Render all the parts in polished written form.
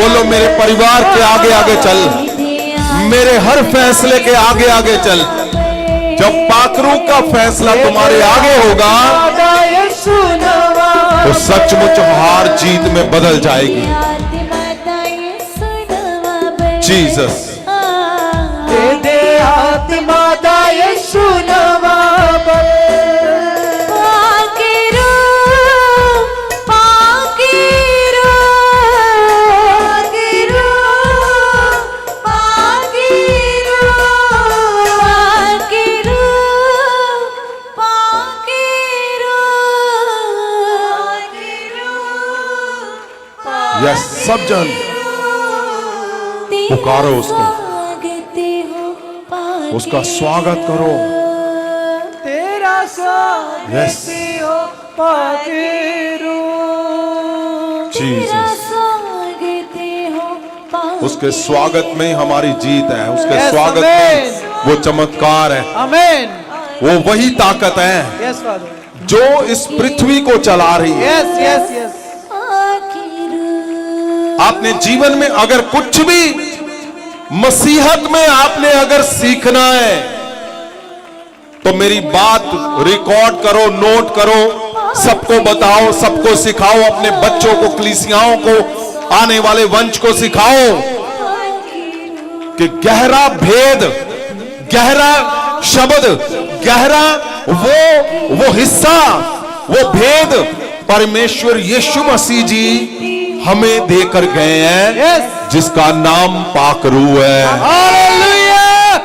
बोलो मेरे परिवार के आगे आगे चल, मेरे हर फैसले के आगे आगे चल। जब पाकरू का फैसला तुम्हारे आगे होगा तो सचमुच हार जीत में बदल जाएगी। जीसस दे दे आत्मा दा यीशु नवा यस, सब जन पुकारो उसको, उसका स्वागत करो। तेरा स्वागत यस हो पाकेरो। जीसस, उसके स्वागत में हमारी जीत है, उसके Yes, स्वागत amen. में वो चमत्कार है, आमीन। वो वही ताकत है यस फादर। जो इस पृथ्वी को चला रही है। Yes yes yes. आपने जीवन में अगर कुछ भी मसीहत में आपने अगर सीखना है तो मेरी बात रिकॉर्ड करो, नोट करो, सबको बताओ, सबको सिखाओ, अपने बच्चों को, कलीसियाओं को, आने वाले वंश को सिखाओ कि गहरा भेद, गहरा शब्द, गहरा वो हिस्सा, वो भेद परमेश्वर यीशु मसीह जी हमें देकर गए हैं। Yes. जिसका नाम पाकरू है। हालेलुया।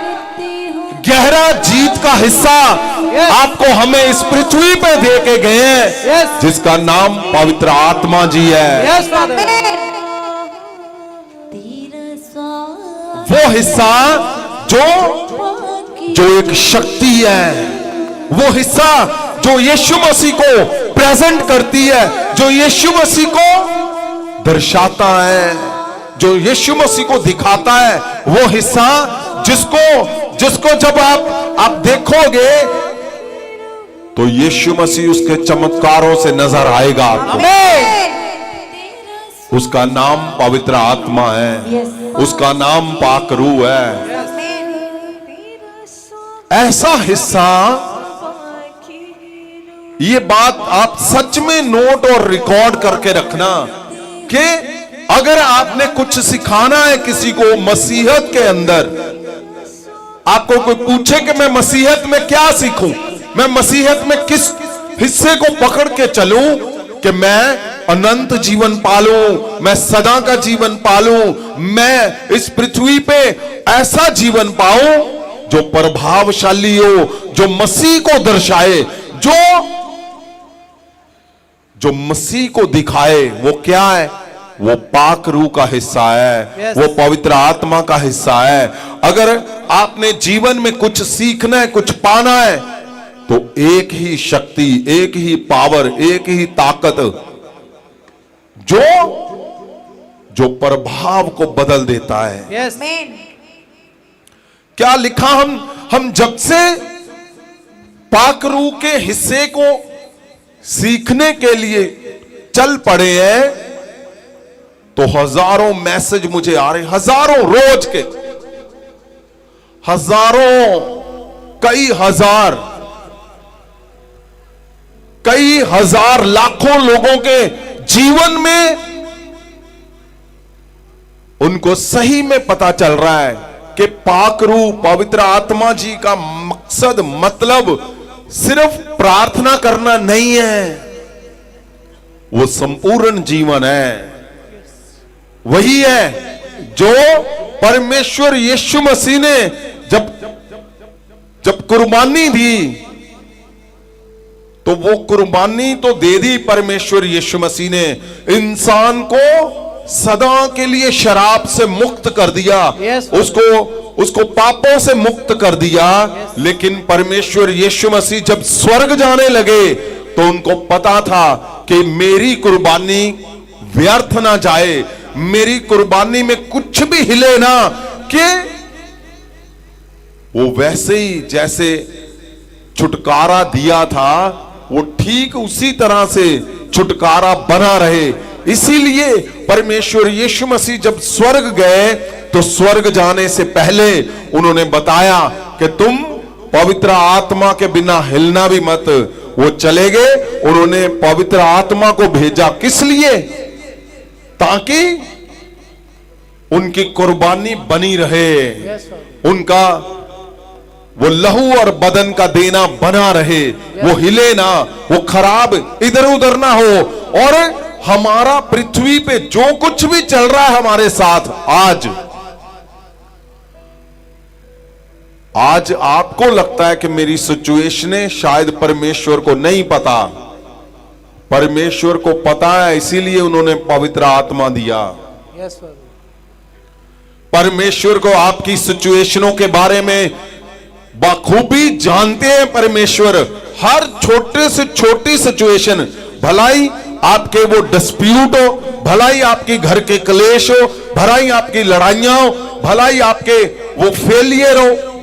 गहरा जीत का हिस्सा Yes. आपको हमें इस पृथ्वी पे दे के गए हैं। Yes. जिसका नाम पवित्र आत्मा जी है। Yes father. वो हिस्सा जो एक शक्ति है, वो हिस्सा जो यीशु मसीह को प्रेजेंट करती है, जो यीशु मसीह को दर्शाता है, जो यीशु मसीह को दिखाता है, वो हिस्सा जिसको जब आप देखोगे तो यीशु मसीह उसके चमत्कारों से नजर आएगा आपको। उसका नाम पवित्र आत्मा है, उसका नाम पाकरू है। ऐसा हिस्सा, ये बात आप सच में नोट और रिकॉर्ड करके रखना कि अगर आपने कुछ सिखाना है किसी को मसीहत के अंदर, आपको कोई पूछे कि मैं मसीहत में क्या सीखूं, मैं मसीहत में किस हिस्से को पकड़ के चलूं कि मैं अनंत जीवन पालूं, मैं सदा का जीवन पालूं, मैं इस पृथ्वी पे ऐसा जीवन पाऊं जो प्रभावशाली हो, जो मसीह को दर्शाए, जो मसीह को दिखाए, वो क्या है? वो पाक रूह का हिस्सा है। Yes. वो पवित्र आत्मा का हिस्सा है। अगर आपने जीवन में कुछ सीखना है, कुछ पाना है, तो एक ही शक्ति, एक ही पावर, एक ही ताकत जो प्रभाव को बदल देता है। यस। क्या लिखा, हम जब से पाक रूह के हिस्से को सीखने के लिए चल पड़े हैं तो हजारों मैसेज मुझे आ रहे, हजारों रोज के, हजारों, कई हजार लाखों लोगों के जीवन में उनको सही में पता चल रहा है कि पाक रूह, पवित्र आत्मा जी का मकसद, मतलब सिर्फ प्रार्थना करना नहीं है, वो संपूर्ण जीवन है। वही है जो परमेश्वर यीशु मसीह ने जब कुर्बानी दी, तो वो कुर्बानी तो दे दी परमेश्वर यीशु मसीह ने, इंसान को सदा के लिए शराब से मुक्त कर दिया। Yes. उसको पापों से मुक्त कर दिया। Yes. लेकिन परमेश्वर यीशु मसीह जब स्वर्ग जाने लगे तो उनको पता था कि मेरी कुर्बानी व्यर्थ ना जाए, मेरी कुर्बानी में कुछ भी हिले ना, कि वो वैसे ही जैसे छुटकारा दिया था वो ठीक उसी तरह से छुटकारा बना रहे, इसीलिए परमेश्वर यीशु मसीह जब स्वर्ग गए तो स्वर्ग जाने से पहले उन्होंने बताया कि तुम पवित्र आत्मा के बिना हिलना भी मत। वो चले गए, उन्होंने पवित्र आत्मा को भेजा किस लिए? ताकि उनकी कुर्बानी बनी रहे, Yes, Father. उनका वो लहू और बदन का देना बना रहे, वो हिले ना, वो खराब इधर उधर ना हो। और हमारा पृथ्वी पे जो कुछ भी चल रहा है हमारे साथ आज आपको लगता है कि मेरी सिचुएशन है, शायद परमेश्वर को नहीं पता। परमेश्वर को पता है, इसीलिए उन्होंने पवित्र आत्मा दिया। Yes, Father. परमेश्वर को आपकी सिचुएशनों के बारे में बखूबी जानते हैं। परमेश्वर हर छोटे से छोटी सिचुएशन, भलाई आपके वो डिस्प्यूट हो, भलाई आपकी घर के क्लेश हो, भलाई आपकी लड़ाइयां हो, भलाई आपके वो फेलियर हो,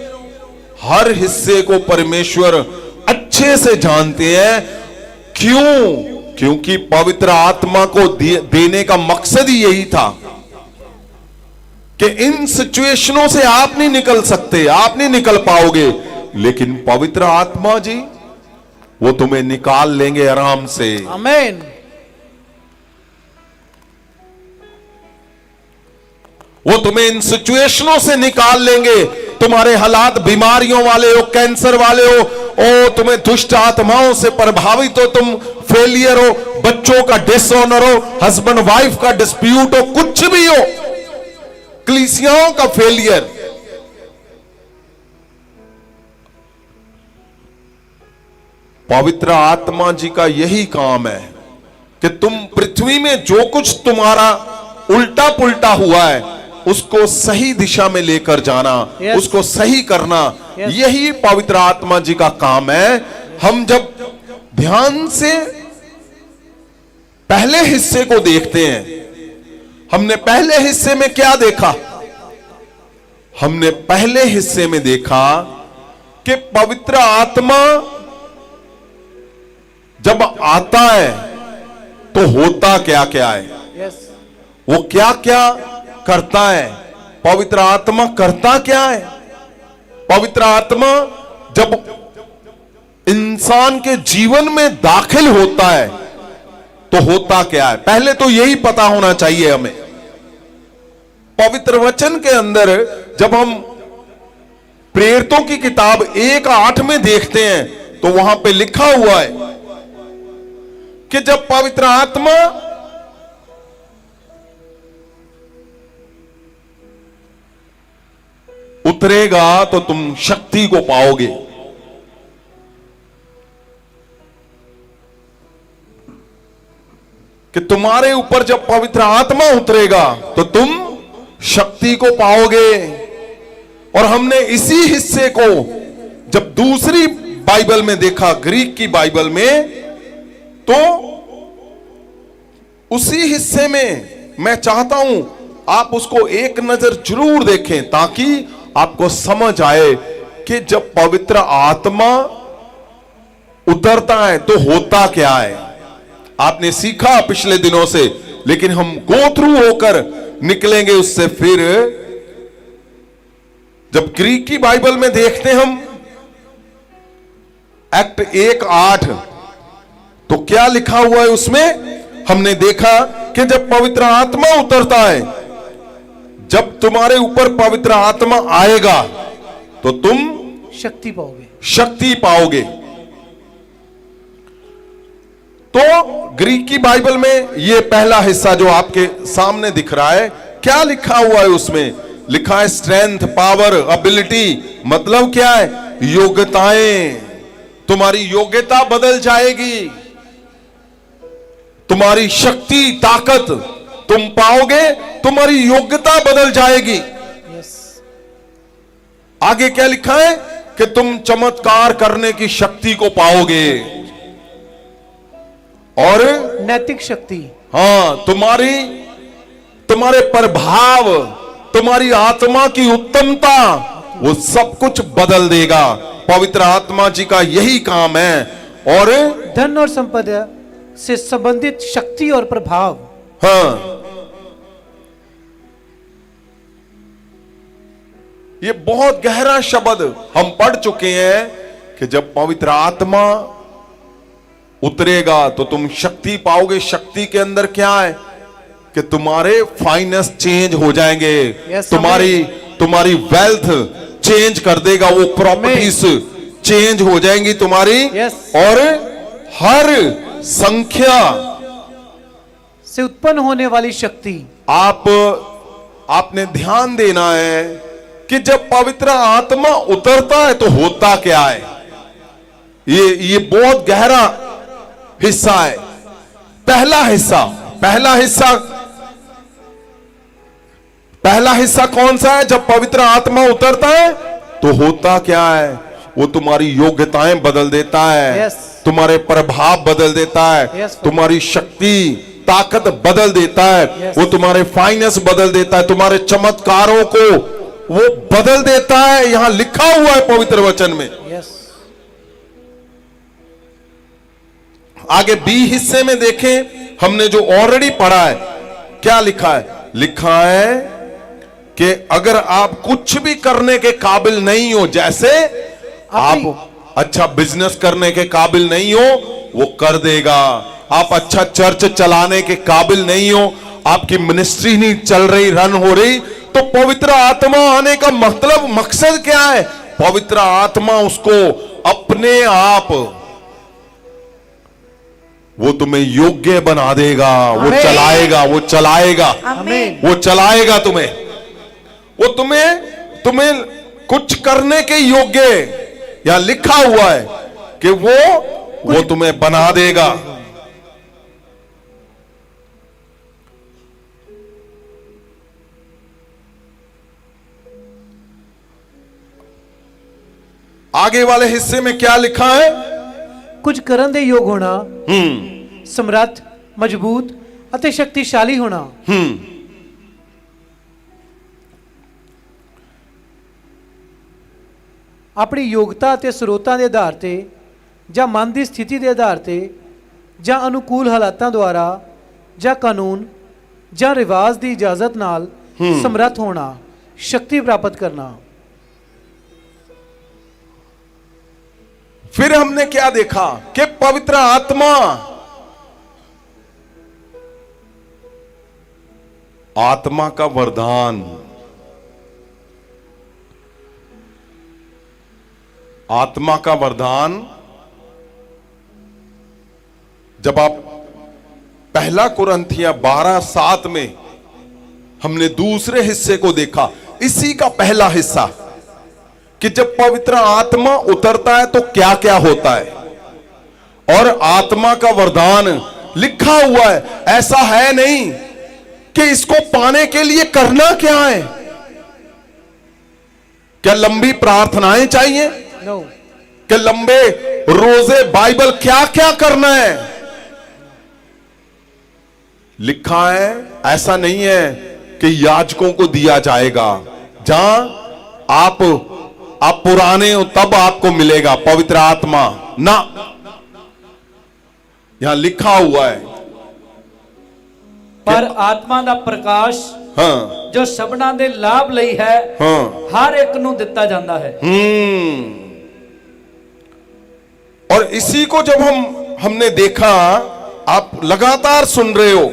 हर हिस्से को परमेश्वर अच्छे से जानते हैं। क्यों? क्योंकि पवित्र आत्मा को देने का मकसद ही यही था कि इन सिचुएशनों से आप नहीं निकल सकते, आप नहीं निकल पाओगे, लेकिन पवित्र आत्मा जी वो तुम्हें निकाल लेंगे आराम से। Amen. वो तुम्हें इन सिचुएशनों से निकाल लेंगे। तुम्हारे हालात बीमारियों वाले हो, कैंसर वाले हो, ओ तुम्हें दुष्ट आत्माओं से प्रभावित हो, तुम फेलियर हो, बच्चों का डिसऑनर हो, हस्बैंड वाइफ का डिस्प्यूट हो, कुछ भी हो, कलीसियाओं का फेलियर, पवित्र आत्मा जी का यही काम है कि तुम पृथ्वी में जो कुछ तुम्हारा उल्टा पुल्टा हुआ है उसको सही दिशा में लेकर जाना, Yes. उसको सही करना, Yes. यही पवित्र आत्मा जी का काम है। हम जब ध्यान से पहले हिस्से को देखते हैं, हमने पहले हिस्से में क्या देखा? हमने पहले हिस्से में देखा कि पवित्र आत्मा जब आता है तो होता क्या क्या है, Yes. वो क्या क्या करता है। पवित्र आत्मा करता क्या है? पवित्र आत्मा जब इंसान के जीवन में दाखिल होता है तो होता क्या है, पहले तो यही पता होना चाहिए हमें। पवित्र वचन के अंदर जब हम प्रेरितों की किताब 1:8 में देखते हैं तो वहां पे लिखा हुआ है कि जब पवित्र आत्मा उतरेगा तो तुम शक्ति को पाओगे। कि तुम्हारे ऊपर जब पवित्र आत्मा उतरेगा तो तुम शक्ति को पाओगे। और हमने इसी हिस्से को जब दूसरी बाइबल में देखा, ग्रीक की बाइबल में, तो उसी हिस्से में मैं चाहता हूं आप उसको एक नजर जरूर देखें ताकि आपको समझ आए कि जब पवित्र आत्मा उतरता है तो होता क्या है। आपने सीखा पिछले दिनों से, लेकिन हम गो थ्रू होकर निकलेंगे उससे। फिर जब ग्रीक की बाइबल में देखते हम एक्ट 1:8 तो क्या लिखा हुआ है उसमें? हमने देखा कि जब पवित्र आत्मा उतरता है, जब तुम्हारे ऊपर पवित्र आत्मा आएगा तो तुम शक्ति पाओगे। शक्ति पाओगे। तो ग्रीक की बाइबल में ये पहला हिस्सा जो आपके सामने दिख रहा है, क्या लिखा हुआ है उसमें? लिखा है स्ट्रेंथ, पावर, एबिलिटी। मतलब क्या है? योग्यताएं। तुम्हारी योग्यता बदल जाएगी, तुम्हारी शक्ति, ताकत तुम पाओगे, तुम्हारी योग्यता बदल जाएगी। Yes. आगे क्या लिखा है? कि तुम चमत्कार करने की शक्ति को पाओगे। और नैतिक शक्ति। हां, तुम्हारे प्रभाव, तुम्हारी आत्मा की उत्तमता, वो सब कुछ बदल देगा। पवित्र आत्मा जी का यही काम है। और धन और संपदा से संबंधित शक्ति और प्रभाव। हाँ, ये बहुत गहरा शब्द हम पढ़ चुके हैं कि जब पवित्र आत्मा उतरेगा तो तुम शक्ति पाओगे। शक्ति के अंदर क्या है कि तुम्हारे फाइनेंस चेंज हो जाएंगे, Yes, तुम्हारी वेल्थ चेंज कर देगा, वो प्रॉपर्टीज चेंज हो जाएंगी तुम्हारी। Yes. और हर संख्या से उत्पन्न होने वाली शक्ति, आपने ध्यान देना है कि जब पवित्र आत्मा उतरता है तो होता क्या है। ये बहुत गहरा हिस्सा है। पहला हिस्सा कौन सा है? जब पवित्र आत्मा उतरता है तो होता क्या है? वो तुम्हारी योग्यताएं बदल देता है, Yes. तुम्हारे प्रभाव बदल देता है, Yes, तुम्हारी शक्ति ताकत बदल देता है, Yes. वो तुम्हारे फाइनेंस बदल देता है, तुम्हारे चमत्कारों को वो बदल देता है। यहां लिखा हुआ है पवित्र वचन में। यस, आगे बी हिस्से में देखें, हमने जो ऑलरेडी पढ़ा है, क्या लिखा है? लिखा है कि अगर आप कुछ भी करने के काबिल नहीं हो, जैसे आप अच्छा बिजनेस करने के काबिल नहीं हो, वो कर देगा। आप अच्छा चर्च चलाने के काबिल नहीं हो, आपकी मिनिस्ट्री नहीं चल रही, रन हो रही, तो पवित्र आत्मा आने का मतलब मकसद क्या है? पवित्र आत्मा उसको अपने आप वो तुम्हें योग्य बना देगा, वो आमीन। चलाएगा, वो चलाएगा, आमीन। वो चलाएगा तुम्हें, वो तुम्हें कुछ करने के योग्य, यहां लिखा हुआ है कि वो तुम्हें बना देगा। आगे वाले हिस्से में क्या लिखा है? कुछ ਕਰਨ ਦੇ ਯੋਗ ਹੋਣਾ, ਸਮਰੱਥ, ਮਜ਼ਬੂਤ ਅਤੇ ਸ਼ਕਤੀਸ਼ਾਲੀ ਹੋਣਾ। ਆਪਣੀ ਯੋਗਤਾ ਅਤੇ ਸਰੋਤਾਂ ਦੇ ਆਧਾਰ ਤੇ ਜਾਂ ਮਨ ਦੀ ਸਥਿਤੀ ਦੇ ਆਧਾਰ ਤੇ ਜਾਂ ਅਨੁਕੂਲ ਹਾਲਾਤਾਂ ਦੁਆਰਾ ਜਾਂ ਕਾਨੂੰਨ ਜਾਂ ਰਿਵਾਜ ਦੀ ਇਜਾਜ਼ਤ ਨਾਲ ਸਮਰੱਥ ਹੋਣਾ, ਸ਼ਕਤੀ ਪ੍ਰਾਪਤ करना। फिर हमने क्या देखा कि पवित्र आत्मा का वरदान, आत्मा का वरदान, जब आप पहला कुरिन्थियों 12:7 में हमने दूसरे हिस्से को देखा, इसी का पहला हिस्सा कि जब पवित्र आत्मा उतरता है तो क्या क्या होता है, और आत्मा का वरदान लिखा हुआ है। ऐसा है नहीं कि इसको पाने के लिए करना क्या है, क्या लंबी प्रार्थनाएं चाहिए, नो, कि लंबे रोजे, बाइबल, क्या क्या करना है? लिखा है ऐसा नहीं है कि याजकों को दिया जाएगा, जहां आप पुराने हो तब आपको मिलेगा पवित्र आत्मा ना। यहां लिखा हुआ है पर आत्मा ਦਾ ਪ੍ਰਕਾਸ਼ हाँ, ਜੋ ਸਭਨਾਂ ਦੇ ਲਾਭ ਲਈ ਹੈ, हाँ, ਹਰ ਇੱਕ ਨੂੰ ਦਿੱਤਾ ਜਾਂਦਾ ਹੈ। और इसी को जब हमने देखा, आप लगातार सुन रहे हो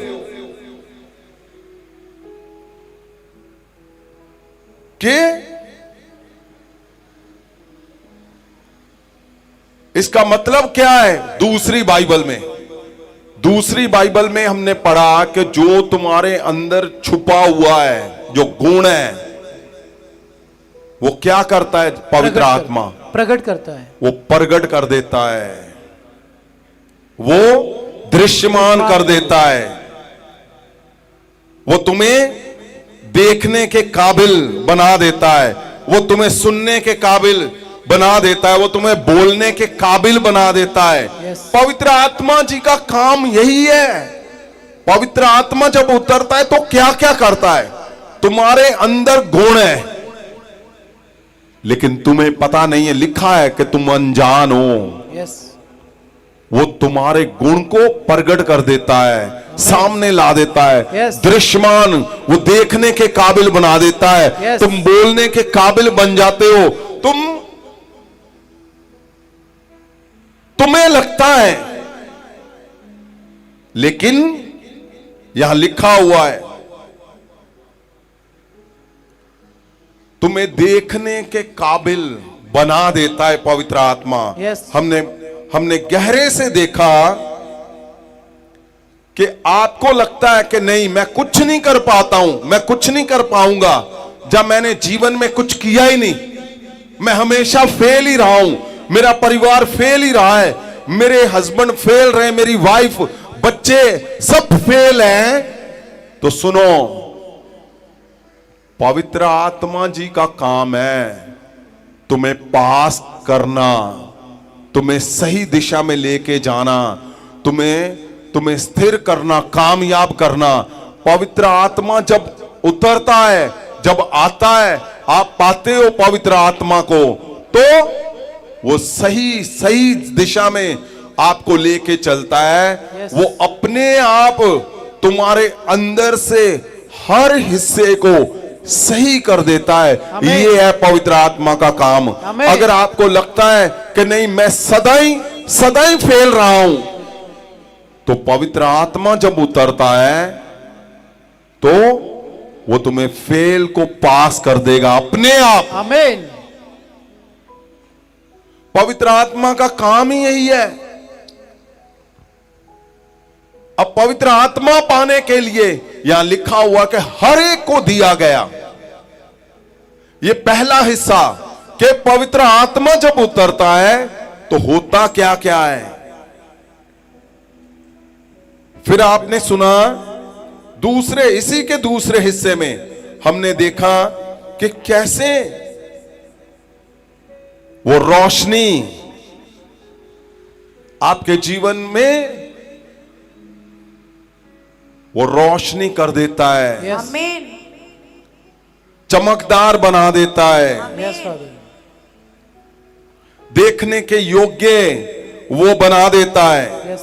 कि इसका मतलब क्या है? दूसरी बाइबल में हमने पढ़ा कि जो तुम्हारे अंदर छुपा हुआ है, जो गुण है, वो क्या करता है? पवित्र आत्मा प्रकट करता है, वो प्रकट कर देता है, वो दृश्यमान कर देता है, वो तुम्हें देखने के काबिल बना देता है, वो तुम्हें सुनने के काबिल बना देता है, वो तुम्हें बोलने के काबिल बना देता है। Yes. पवित्र आत्मा जी का काम यही है। पवित्र आत्मा जब उतरता है तो क्या क्या करता है? तुम्हारे अंदर गुण है, लेकिन तुम्हें पता नहीं है। लिखा है कि तुम अनजान हो, यस, वो तुम्हारे गुण को प्रकट कर देता है, सामने ला देता है। Yes. दृश्यमान वो देखने के काबिल बना देता है। Yes. तुम बोलने के काबिल बन जाते हो। तुम्हें लगता है, लेकिन यहां लिखा हुआ है तुम्हें देखने के काबिल बना देता है पवित्र आत्मा। Yes. हमने गहरे से देखा कि आपको लगता है कि नहीं, मैं कुछ नहीं कर पाता हूं, मैं कुछ नहीं कर पाऊंगा, जब मैंने जीवन में कुछ किया ही नहीं, मैं हमेशा फेल ही रहा हूं, मेरा परिवार फेल ही रहा है, मेरे हस्बैंड फेल रहे, मेरी वाइफ, बच्चे सब फेल हैं। तो सुनो, पवित्र आत्मा जी का काम है तुम्हें पास करना, तुम्हें सही दिशा में लेके जाना, तुम्हें स्थिर करना, कामयाब करना। पवित्र आत्मा जब उतरता है, जब आता है, आप पाते हो पवित्र आत्मा को, तो वो सही दिशा में आपको लेके चलता है। Yes. वो अपने आप तुम्हारे अंदर से हर हिस्से को सही कर देता है। Amen. ये है पवित्र आत्मा का काम। Amen. अगर आपको लगता है कि नहीं, मैं सदाई फेल रहा हूं, तो पवित्र आत्मा जब उतरता है तो वो तुम्हें फेल को पास कर देगा अपने आप। आमीन। पवित्र आत्मा का काम ही यही है। अब पवित्र आत्मा पाने के लिए यहां लिखा हुआ कि हर एक को दिया गया। यह पहला हिस्सा कि पवित्र आत्मा जब उतरता है तो होता क्या क्या है। फिर आपने सुना इसी के दूसरे हिस्से में हमने देखा कि कैसे वो रोशनी आपके जीवन में वो रोशनी कर देता है, Yes. आमीन। चमकदार बना देता है, Yes, Father. देखने के योग्य वो बना देता है। Yes.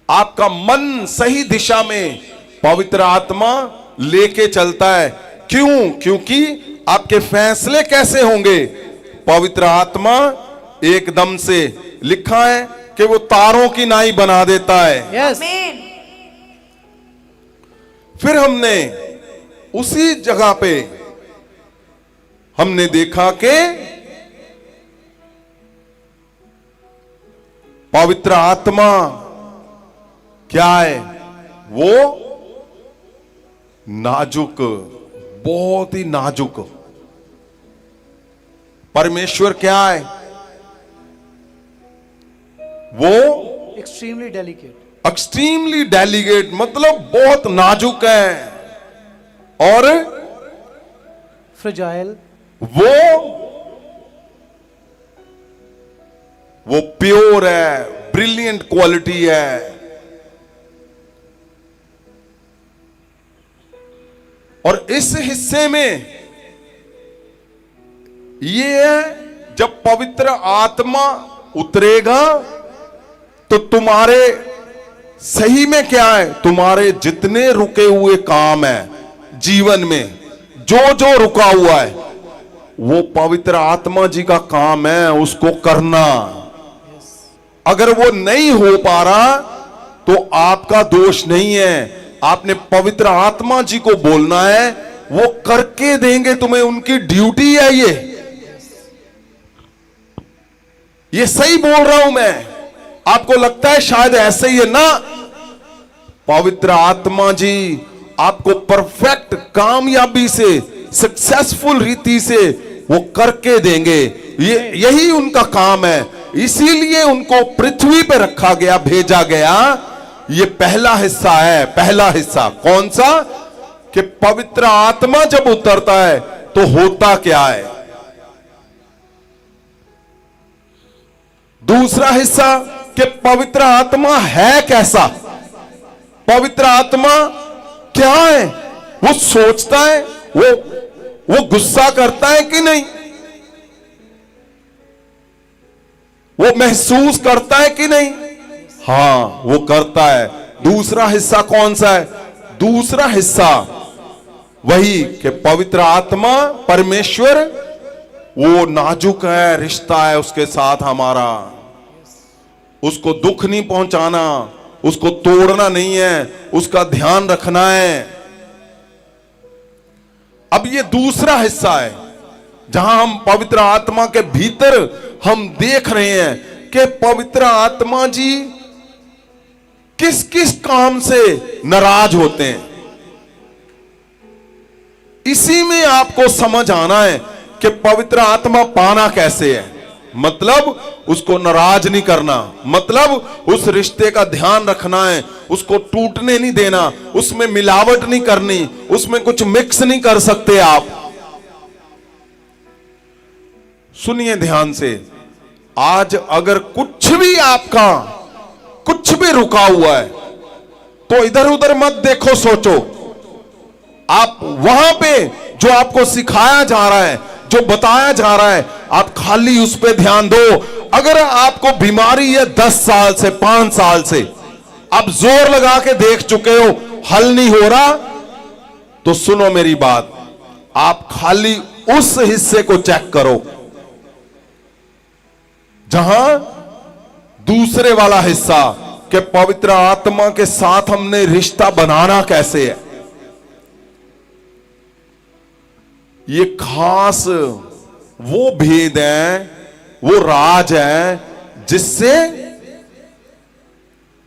आपका मन सही दिशा में पवित्र आत्मा लेके चलता है। क्यों? क्योंकि आपके फैसले कैसे होंगे? पवित्र आत्मा एकदम से लिखा है कि वो तारों की नाई बना देता है। Yes. आमीन। फिर हमने उसी जगह पे हमने देखा कि पवित्र आत्मा क्या है? वो नाजुक, बहुत ही नाजुक। परमेश्वर क्या है? वो Extremely delicate. एक्सट्रीमली डेलीगेट, मतलब बहुत नाजुक है। और Fragile. वो प्योर है, ब्रिलियंट क्वालिटी है। और इस हिस्से में ये है, जब पवित्र आत्मा उतरेगा तो तुम्हारे सही में क्या है, तुम्हारे जितने रुके हुए काम है जीवन में, जो रुका हुआ है, वो पवित्र आत्मा जी का काम है उसको करना। अगर वो नहीं हो पा रहा तो आपका दोष नहीं है, आपने पवित्र आत्मा जी को बोलना है, वो करके देंगे तुम्हें, उनकी ड्यूटी है ये सही बोल रहा हूं मैं। आपको लगता है शायद ऐसे ही है ना, पवित्र आत्मा जी आपको परफेक्ट कामयाबी से, सक्सेसफुल रीति से वो करके देंगे। यही उनका काम है, इसीलिए उनको पृथ्वी पे रखा गया, भेजा गया। ये पहला हिस्सा है। पहला हिस्सा कौन सा? कि पवित्र आत्मा जब उतरता है तो होता क्या है। दूसरा हिस्सा कि पवित्र आत्मा है कैसा। पवित्र आत्मा क्या है? वो सोचता है, वो गुस्सा करता है कि नहीं? वो महसूस करता है कि नहीं? हां, वो करता है। दूसरा हिस्सा कौन सा है? दूसरा हिस्सा वही कि पवित्र आत्मा, परमेश्वर, वो नाजुक है, रिश्ता है उसके साथ हमारा। उसको दुख नहीं पहुंचाना, उसको तोड़ना नहीं है, उसका ध्यान रखना है। अब ये दूसरा हिस्सा है जहां हम पवित्र आत्मा के भीतर हम देख रहे हैं कि पवित्र आत्मा जी किस किस काम से नाराज होते हैं। इसी में आपको समझ आना है कि पवित्र आत्मा पाना कैसे है। मतलब उसको नाराज नहीं करना, मतलब उस रिश्ते का ध्यान रखना है, उसको टूटने नहीं देना, उसमें मिलावट नहीं करनी, उसमें कुछ मिक्स नहीं कर सकते आप। सुनिए ध्यान से, आज अगर कुछ भी आपका कुछ भी रुका हुआ है तो इधर उधर मत देखो, सोचो। आप वहां पे जो आपको सिखाया जा रहा है, जो बताया जा रहा है, आप खाली उस पे ध्यान दो। अगर आपको बीमारी है 10 साल से, 5 साल से, आप जोर लगा के देख चुके हो, हल नहीं हो रहा, तो सुनो मेरी बात, आप खाली उस हिस्से को चेक करो जहां दूसरे वाला हिस्सा के पवित्र आत्मा के साथ हमने रिश्ता बनाना कैसे है। ये खास वो भेद है, वो राज है जिससे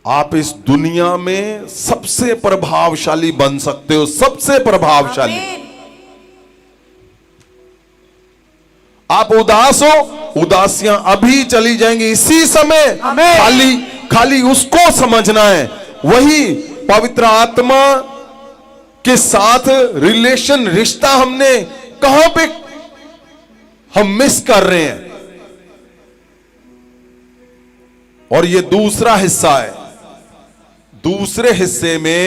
आप इस दुनिया में सबसे प्रभावशाली बन सकते हो, सबसे प्रभावशाली। आप उदास हो, उदासियां अभी चली जाएंगी इसी समय। खाली उसको समझना है। वही पवित्र आत्मा के साथ रिलेशन, रिश्ता हमने कहां पे हम मिस कर रहे हैं। और ये दूसरा हिस्सा है। दूसरे हिस्से में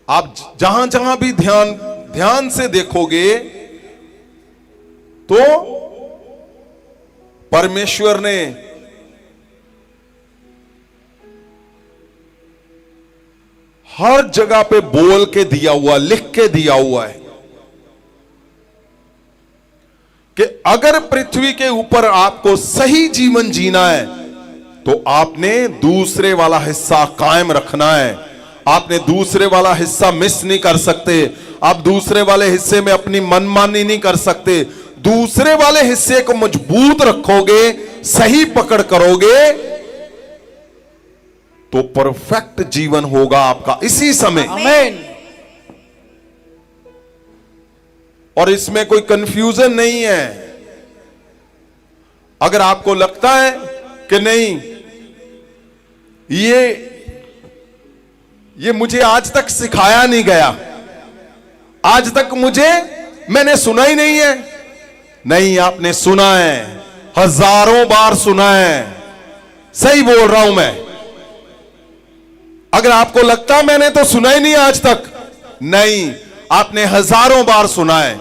आप जहां जहां भी ध्यान से देखोगे तो परमेश्वर ने हर जगह पे बोल के दिया हुआ, लिख के दिया हुआ है कि अगर पृथ्वी के ऊपर आपको सही जीवन जीना है तो आपने दूसरे वाला हिस्सा कायम रखना है। आपने दूसरे वाला हिस्सा मिस नहीं कर सकते। आप दूसरे वाले हिस्से में अपनी मनमानी नहीं कर सकते। दूसरे वाले हिस्से को मजबूत रखोगे, सही पकड़ करोगे तो परफेक्ट जीवन होगा आपका इसी समय। आमीन। और इसमें कोई कंफ्यूजन नहीं है। अगर आपको लगता है कि नहीं ये मुझे आज तक सिखाया नहीं गया, आज तक मैंने सुना ही नहीं है, नहीं, आपने सुना है, हजारों बार सुना है। सही बोल रहा हूं मैं। अगर आपको लगता मैंने तो सुना ही नहीं आज तक, नहीं, आपने हजारों बार सुना है।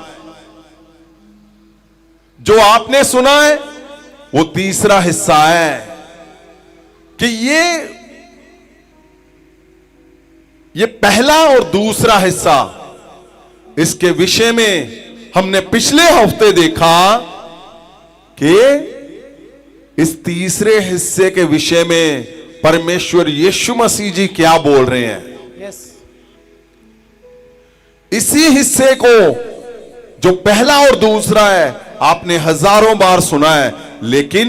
जो आपने सुना है वो तीसरा हिस्सा है कि ये पहला और दूसरा हिस्सा, इसके विषय में हमने पिछले हफ्ते देखा कि इस तीसरे हिस्से के विषय में परमेश्वर यीशु मसीह जी क्या बोल रहे हैं। यस। इसी हिस्से को जो पहला और दूसरा है आपने हजारों बार सुना है, लेकिन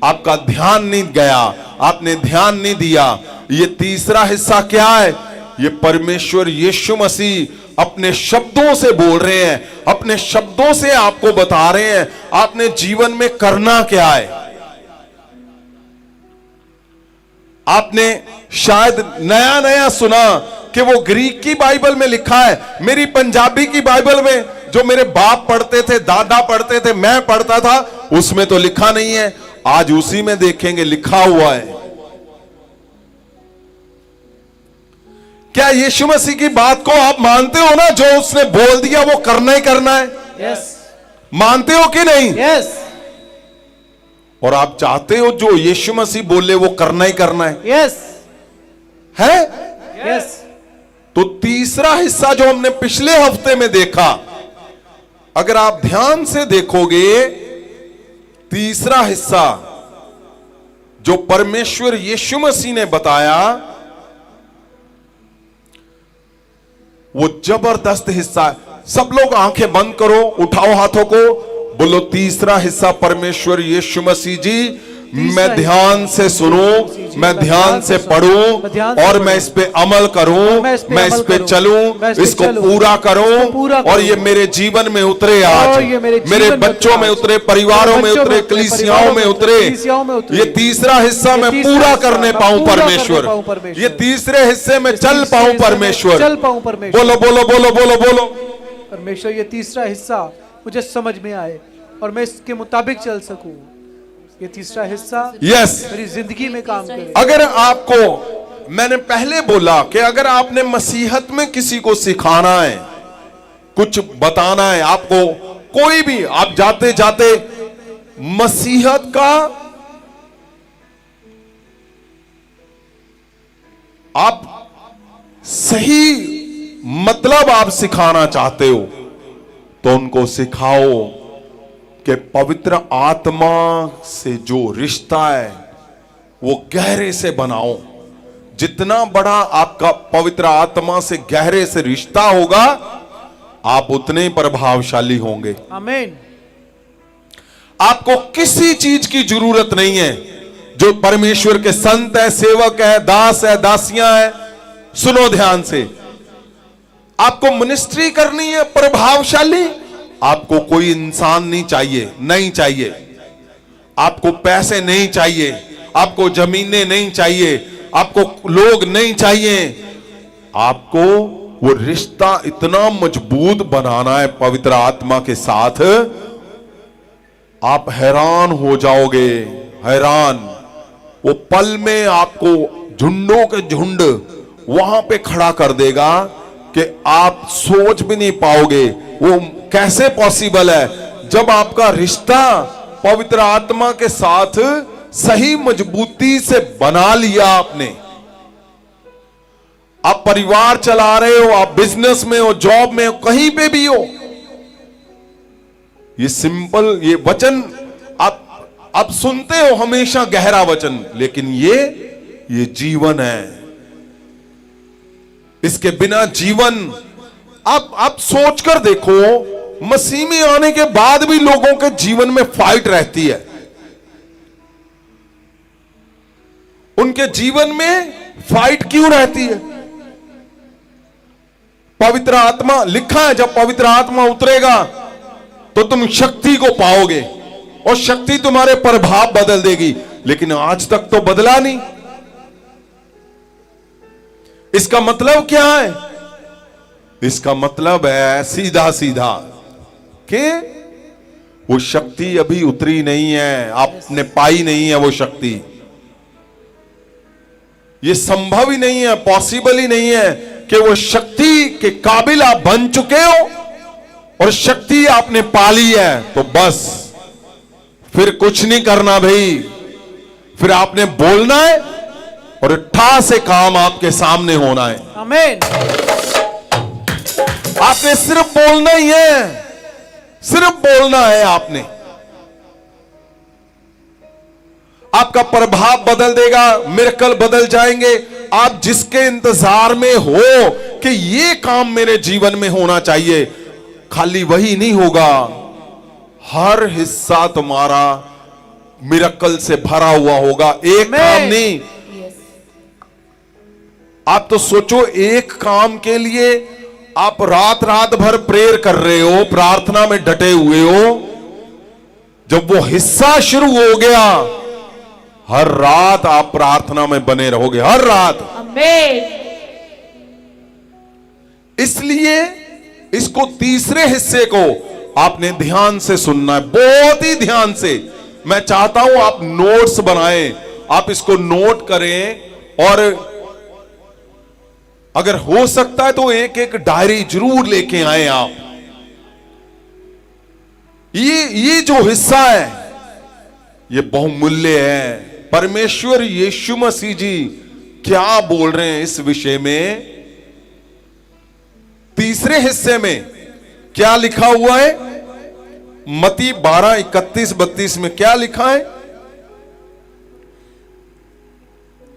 आपका ध्यान नहीं गया, आपने ध्यान नहीं दिया। ये तीसरा हिस्सा क्या है? ये परमेश्वर यीशु मसीह अपने शब्दों से बोल रहे हैं, अपने शब्दों से आपको बता रहे हैं आपने जीवन में करना क्या है। आपने शायद नया नया सुना कि वो ग्रीक की बाइबल में लिखा है, मेरी पंजाबी की बाइबल में जो मेरे बाप पढ़ते थे, दादा पढ़ते थे, मैं पढ़ता था, उसमें तो लिखा नहीं है। आज उसी में देखेंगे लिखा हुआ है। क्या यीशु मसीह की बात को आप मानते हो ना? जो उसने बोल दिया वो करना ही करना है। यस। मानते हो कि नहीं? यस। और आप चाहते हो जो यीशु मसीह बोले वो करना ही करना यस है? यस तो तीसरा हिस्सा जो हमने पिछले हफ्ते में देखा, अगर आप ध्यान से देखोगे, तीसरा हिस्सा जो परमेश्वर यीशु मसीह ने बताया वो जबरदस्त हिस्सा है। सब लोग आंखें बंद करो, उठाओ हाथों को, बोलो तीसरा हिस्सा परमेश्वर यीशु मसीह जी, मैं ध्यान से सुनूं, मैं ध्यान से पढ़ूं और मैं इस पे अमल करूं, मैं इस पे चलूं, इसको पूरा करूं और ये मेरे जीवन में उतरे, आज मेरे बच्चों में उतरे, परिवारों में उतरे, कलीसियाओं में उतरे। ये तीसरा हिस्सा मैं पूरा करने पाऊं परमेश्वर, ये तीसरे हिस्से में चल पाऊं परमेश्वर। बोलो बोलो बोलो बोलो बोलो परमेश्वर, ये तीसरा हिस्सा मुझे समझ में आए और मैं इसके मुताबिक चल सकूं। ये तीसरा हिस्सा यस मेरी जिंदगी में काम करे। अगर आपको, मैंने पहले बोला कि अगर आपने मसीहत में किसी को सिखाना है, कुछ बताना है आपको, कोई भी, आप जाते जाते मसीहत का आप सही मतलब आप सिखाना चाहते हो तो उनको सिखाओ कि पवित्र आत्मा से जो रिश्ता है वो गहरे से बनाओ। जितना बड़ा आपका पवित्र आत्मा से गहरे से रिश्ता होगा, आप उतने ही प्रभावशाली होंगे। आमीन। आपको किसी चीज की जरूरत नहीं है। जो परमेश्वर के संत है, सेवक है, दास है, दासियां है, सुनो ध्यान से, आपको मिनिस्ट्री करनी है प्रभावशाली, आपको कोई इंसान नहीं चाहिए, नहीं चाहिए, आपको पैसे नहीं चाहिए, आपको जमीनें नहीं चाहिए, आपको लोग नहीं चाहिए, आपको वो रिश्ता इतना मजबूत बनाना है पवित्र आत्मा के साथ, आप हैरान हो जाओगे, हैरान। वो पल में आपको झुंडों के झुंड वहां पे खड़ा कर देगा कि आप सोच भी नहीं पाओगे वो कैसे पॉसिबल है। जब आपका रिश्ता पवित्र आत्मा के साथ सही मजबूती से बना लिया आपने, आप परिवार चला रहे हो, आप बिजनेस में हो, जॉब में हो, कहीं पे भी हो, ये सिंपल, ये वचन आप सुनते हो हमेशा गहरा वचन, लेकिन ये जीवन है। इसके बिना जीवन, आप सोचकर देखो, मसीह में आने के बाद भी लोगों के जीवन में फाइट रहती है। उनके जीवन में फाइट क्यों रहती है? पवित्र आत्मा, लिखा है जब पवित्र आत्मा उतरेगा तो तुम शक्ति को पाओगे और शक्ति तुम्हारे प्रभाव बदल देगी, लेकिन आज तक तो बदला नहीं। इसका मतलब क्या है? इसका मतलब है सीधा सीधा कि वो शक्ति अभी उतरी नहीं है, आपने पाई नहीं है वो शक्ति। ये संभव ही नहीं है, पॉसिबल ही नहीं है कि वो शक्ति के काबिल आप बन चुके हो और शक्ति आपने पाली है तो बस फिर कुछ नहीं करना भाई, फिर आपने बोलना है और ठा से काम आपके सामने होना है। आमीन। आपने सिर्फ बोलना ही है, सिर्फ बोलना है आपने। आपका प्रभाव बदल देगा, मिरेकल बदल जाएंगे। आप जिसके इंतजार में हो कि ये काम मेरे जीवन में होना चाहिए, खाली वही नहीं होगा, हर हिस्सा तुम्हारा मिरेकल से भरा हुआ होगा। एक काम नहीं, आप तो सोचो, एक काम के लिए आप रात रात भर प्रेयर कर रहे हो, प्रार्थना में डटे हुए हो, जब वो हिस्सा शुरू हो गया, हर रात आप प्रार्थना में बने रहोगे, हर रात। आमीन। इसलिए इसको तीसरे हिस्से को आपने ध्यान से सुनना है, बहुत ही ध्यान से। मैं चाहता हूं आप नोट्स बनाएं, आप इसको नोट करें और अगर हो सकता है तो एक एक डायरी जरूर लेके आए आप। ये जो हिस्सा है ये बहुमूल्य है। परमेश्वर यीशु मसीह जी क्या बोल रहे हैं इस विषय में? तीसरे हिस्से में क्या लिखा हुआ है? मत्ती 12:31-32 में क्या लिखा है?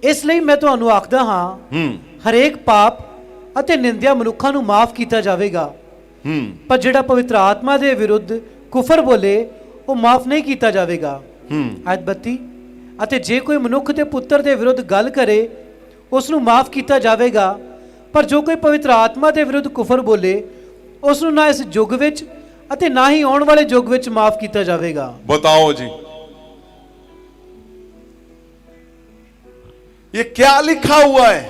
इसलिए मैं ਤੁਹਾਨੂੰ ਆਖਦਾ ਹਾਂ ਹਰੇਕ ਪਾਪ ਅਤੇ ਨਿੰਦਿਆ ਮਨੁੱਖਾਂ ਨੂੰ ਮਾਫ ਕੀਤਾ ਜਾਵੇਗਾ, ਪਰ ਜਿਹੜਾ ਪਵਿੱਤਰ ਆਤਮਾ ਦੇ ਵਿਰੁੱਧ ਕੁਫਰ ਬੋਲੇ ਉਹ ਮਾਫ ਨਹੀਂ ਕੀਤਾ ਜਾਵੇਗਾ। ਆਇਤ 32 ਅਤੇ ਜੇ ਕੋਈ ਮਨੁੱਖ ਦੇ ਪੁੱਤਰ ਦੇ ਵਿਰੁੱਧ ਗੱਲ ਕਰੇ ਉਸ ਨੂੰ ਮਾਫ ਕੀਤਾ ਜਾਵੇਗਾ, ਪਰ ਜੋ ਕੋਈ ਪਵਿੱਤਰ ਆਤਮਾ ਦੇ ਵਿਰੁੱਧ ਕੁਫਰ ਬੋਲੇ ਉਸ ਨੂੰ ਨਾ ਇਸ ਯੁੱਗ ਵਿੱਚ ਅਤੇ ਨਾ ਹੀ ਆਉਣ ਵਾਲੇ ਯੁੱਗ ਵਿੱਚ ਮਾਫ ਕੀਤਾ ਜਾਵੇਗਾ। बताओ जी, ये क्या लिखा हुआ है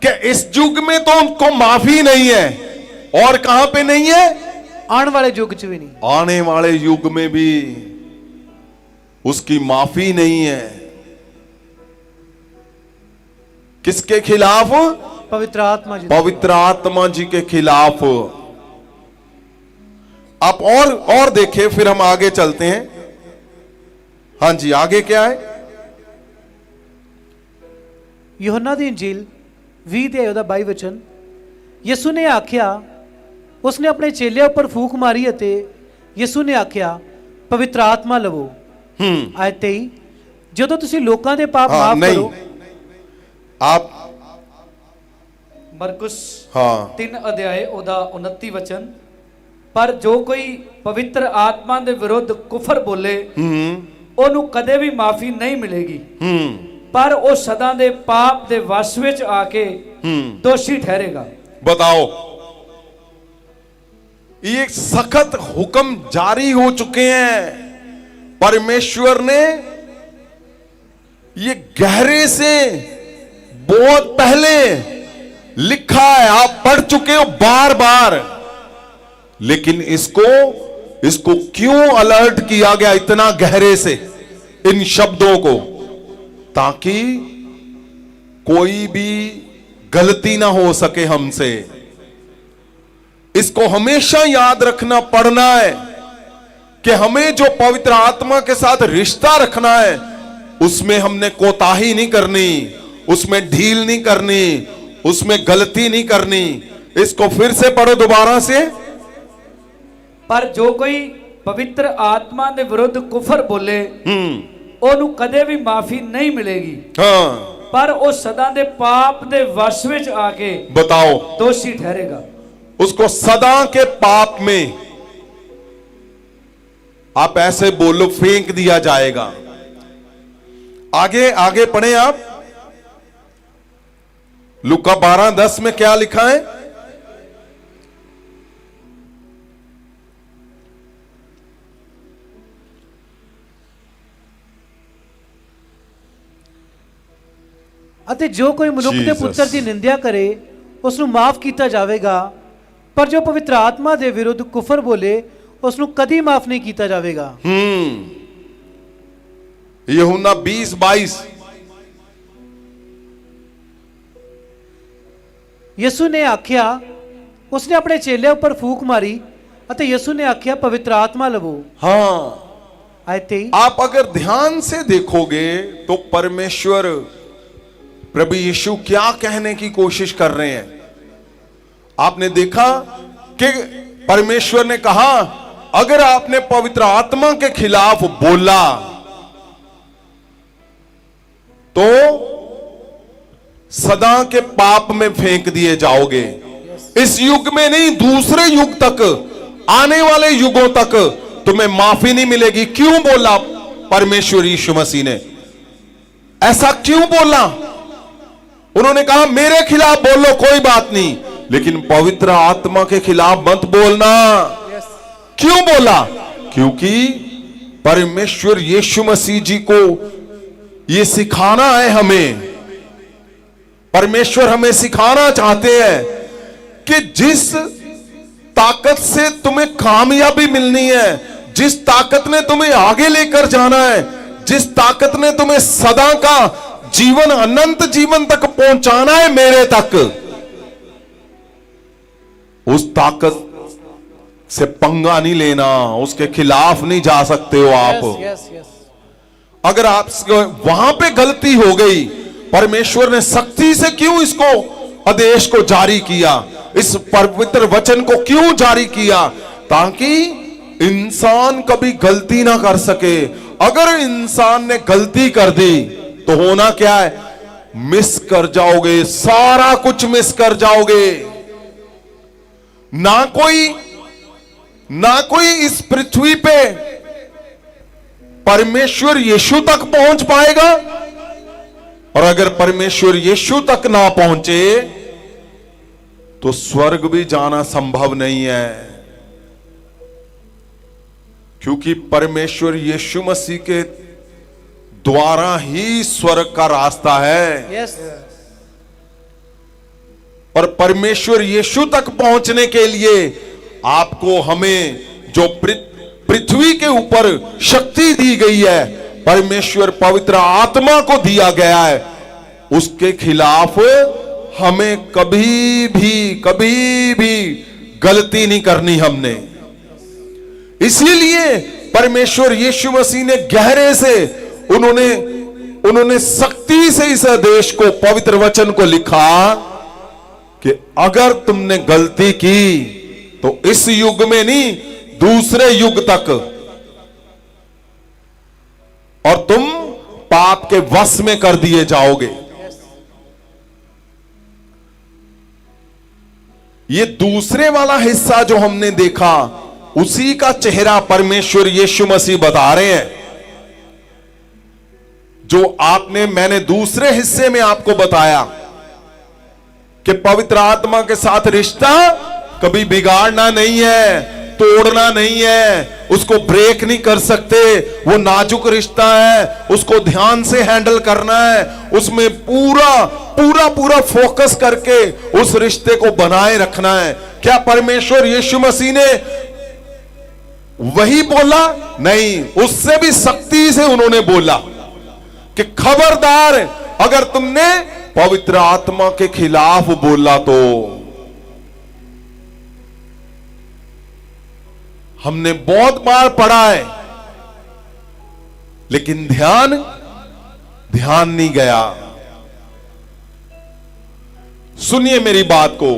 कि इस युग में तो उनको माफी नहीं है, और कहां पे नहीं है? ਆਉਣ ਵਾਲੇ ਯੁੱਗ 'ਚ ਵੀ ਨਹੀਂ। आने वाले युग में भी उसकी माफी नहीं है। किसके खिलाफ? ਪਵਿੱਤਰ ਆਤਮਾ ਜੀ। पवित्र आत्मा जी के खिलाफ। आप और देखिए, फिर हम आगे चलते हैं। हां जी, आगे क्या है? यूहन्ना दी इंजील 20 ਦੇ ਉਹਦਾ 22 ਵਚਨ, ਯਿਸੂ ਨੇ ਆਖਿਆ, ਉਸਨੇ ਆਪਣੇ ਚੇਲਿਆਂ ਉੱਪਰ ਫੂਕ ਮਾਰੀ ਅਤੇ ਯਿਸੂ ਨੇ ਆਖਿਆ ਪਵਿੱਤਰ ਆਤਮਾ ਲਵੋ। ਆਇਤ 23, ਜਦੋਂ ਤੁਸੀਂ ਲੋਕਾਂ ਦੇ ਪਾਪ ਮਾਫ नहीं, ਕਰੋ। आप ਮਰਕੁਸ हाँ 3 ਅਧਿਆਏ ਉਹਦਾ 29 ਵਚਨ, ਪਰ ਜੋ ਕੋਈ ਪਵਿੱਤਰ ਆਤਮਾ ਦੇ ਵਿਰੁੱਧ ਕੁਫਰ ਬੋਲੇ ਉਹਨੂੰ ਕਦੇ ਵੀ ਮਾਫੀ ਨਹੀਂ ਮਿਲੇਗੀ, ਪਰ ਉਹ ਸਦਾ ਦੇ ਪਾਪ ਦੇ ਵਸ ਵਿੱਚ ਆ ਕੇ ਦੋਸ਼ੀ ਠਹਿਰੇਗਾ। बताओ, ये सख्त हुक्म जारी हो चुके हैं। परमेश्वर ने ये गहरे से बहुत पहले लिखा है, आप पढ़ चुके हो बार बार, लेकिन इसको क्यों अलर्ट किया गया इतना गहरे से इन शब्दों को? ताकि कोई भी गलती ना हो सके हमसे। इसको हमेशा याद रखना पड़ना है कि हमें जो पवित्र आत्मा के साथ रिश्ता रखना है उसमें हमने कोताही नहीं करनी, उसमें ढील नहीं करनी, उसमें गलती नहीं करनी। इसको फिर से पढ़ो दोबारा से। पर जो कोई पवित्र आत्मा के विरुद्ध कुफर बोले ਉਹਨੂੰ ਕਦੇ ਵੀ ਮਾਫੀ ਨਹੀਂ ਮਿਲੇਗੀ, हाँ, ਪਰ ਉਹ ਸਦਾ ਦੇ ਪਾਪ ਦੇ ਵਸ ਵਿੱਚ ਆ ਕੇ बताओ, ਦੋਸ਼ੀ ठहरेगा। उसको सदा के पाप में आप ऐसे बोलो फेंक दिया जाएगा। आगे आगे पढ़े आप। लूका 12:10 में क्या लिखा है? ਅਤੇ ਜੋ ਕੋਈ ਮਨੁੱਖ ਦੇ Jesus। ਪੁੱਤਰ ਦੀ ਨਿੰਦਿਆ ਕਰੇ ਉਸ ਨੂੰ ਮਾਫ ਕੀਤਾ ਜਾਵੇਗਾ, ਪਰ ਜੋ ਪਵਿੱਤਰ ਆਤਮਾ ਦੇ ਵਿਰੁੱਧ ਕੁਫਰ ਬੋਲੇ ਉਸ ਨੂੰ ਕਦੀ ਮਾਫ ਨਹੀਂ ਕੀਤਾ ਜਾਵੇਗਾ। यूहन्ना 20:22। ਯਿਸੂ ਨੇ ਆਖਿਆ, ਉਸਨੇ ਆਪਣੇ ਚੇਲਿਆਂ ਉੱਪਰ ਫੂਕ ਮਾਰੀ ਅਤੇ ਯਿਸੂ ਨੇ ਆਖਿਆ ਪਵਿੱਤਰ ਆਤਮਾ ਲਵੋ। हाँ, ਆਇਤ 23, आप अगर ध्यान से देखोगे तो परमेश्वर प्रभु यीशु क्या कहने की कोशिश कर रहे हैं? आपने देखा कि परमेश्वर ने कहा, अगर आपने पवित्र आत्मा के खिलाफ बोला तो सदा के पाप में फेंक दिए जाओगे। इस युग में नहीं, दूसरे युग तक, आने वाले युगों तक तुम्हें माफी नहीं मिलेगी। क्यों बोला परमेश्वर यीशु मसीह ने? ऐसा क्यों बोला? उन्होंने कहा मेरे खिलाफ बोलो कोई बात नहीं, लेकिन पवित्र आत्मा के खिलाफ मत बोलना। क्यों बोला? क्योंकि परमेश्वर यीशु मसीह जी को ये सिखाना है हमें। परमेश्वर हमें सिखाना चाहते हैं कि जिस ताकत से तुम्हें कामयाबी मिलनी है, जिस ताकत ने तुम्हें आगे लेकर जाना है, जिस ताकत ने तुम्हें सदा का जीवन, अनंत जीवन तक पहुंचाना है, मेरे तक, उस ताकत से पंगा नहीं लेना, उसके खिलाफ नहीं जा सकते हो आप। Yes yes. अगर आप वहां पे गलती हो गई, परमेश्वर ने सख्ती से क्यों इसको आदेश को जारी किया, इस पवित्र वचन को क्यों जारी किया? ताकि इंसान कभी गलती ना कर सके। अगर इंसान ने गलती कर दी तो होना क्या है? मिस कर जाओगे, सारा कुछ मिस कर जाओगे। ना कोई इस पृथ्वी पे परमेश्वर यीशु तक पहुंच पाएगा, और अगर परमेश्वर यीशु तक ना पहुंचे तो स्वर्ग भी जाना संभव नहीं है, क्योंकि परमेश्वर यीशु मसीह के द्वारा ही स्वर्ग का रास्ता है। यस, और परमेश्वर यीशु तक पहुंचने के लिए आपको, हमें जो पृथ्वी के ऊपर शक्ति दी गई है, परमेश्वर पवित्र आत्मा को दिया गया है, उसके खिलाफ हमें कभी भी गलती नहीं करनी हमने। इसीलिए परमेश्वर यीशु मसीह ने गहरे से उन्होंने सख्ती से इस आदेश को, पवित्र वचन को लिखा कि अगर तुमने गलती की तो इस युग में नहीं, दूसरे युग तक, और तुम पाप के वश में कर दिए जाओगे। ये दूसरे वाला हिस्सा जो हमने देखा, उसी का चेहरा परमेश्वर यीशु मसीह बता रहे हैं। जो मैंने दूसरे हिस्से में आपको बताया कि पवित्र आत्मा के साथ रिश्ता कभी बिगाड़ना नहीं है, तोड़ना नहीं है, उसको ब्रेक नहीं कर सकते। वो नाजुक रिश्ता है, उसको ध्यान से हैंडल करना है, उसमें पूरा फोकस करके उस रिश्ते को बनाए रखना है। क्या परमेश्वर यीशु मसीह ने वही बोला? नहीं, उससे भी सख्ती से उन्होंने बोला कि खबरदार, अगर तुमने पवित्र आत्मा के खिलाफ बोला तो। हमने बहुत बार पढ़ा है, लेकिन ध्यान नहीं गया। सुनिए मेरी बात को,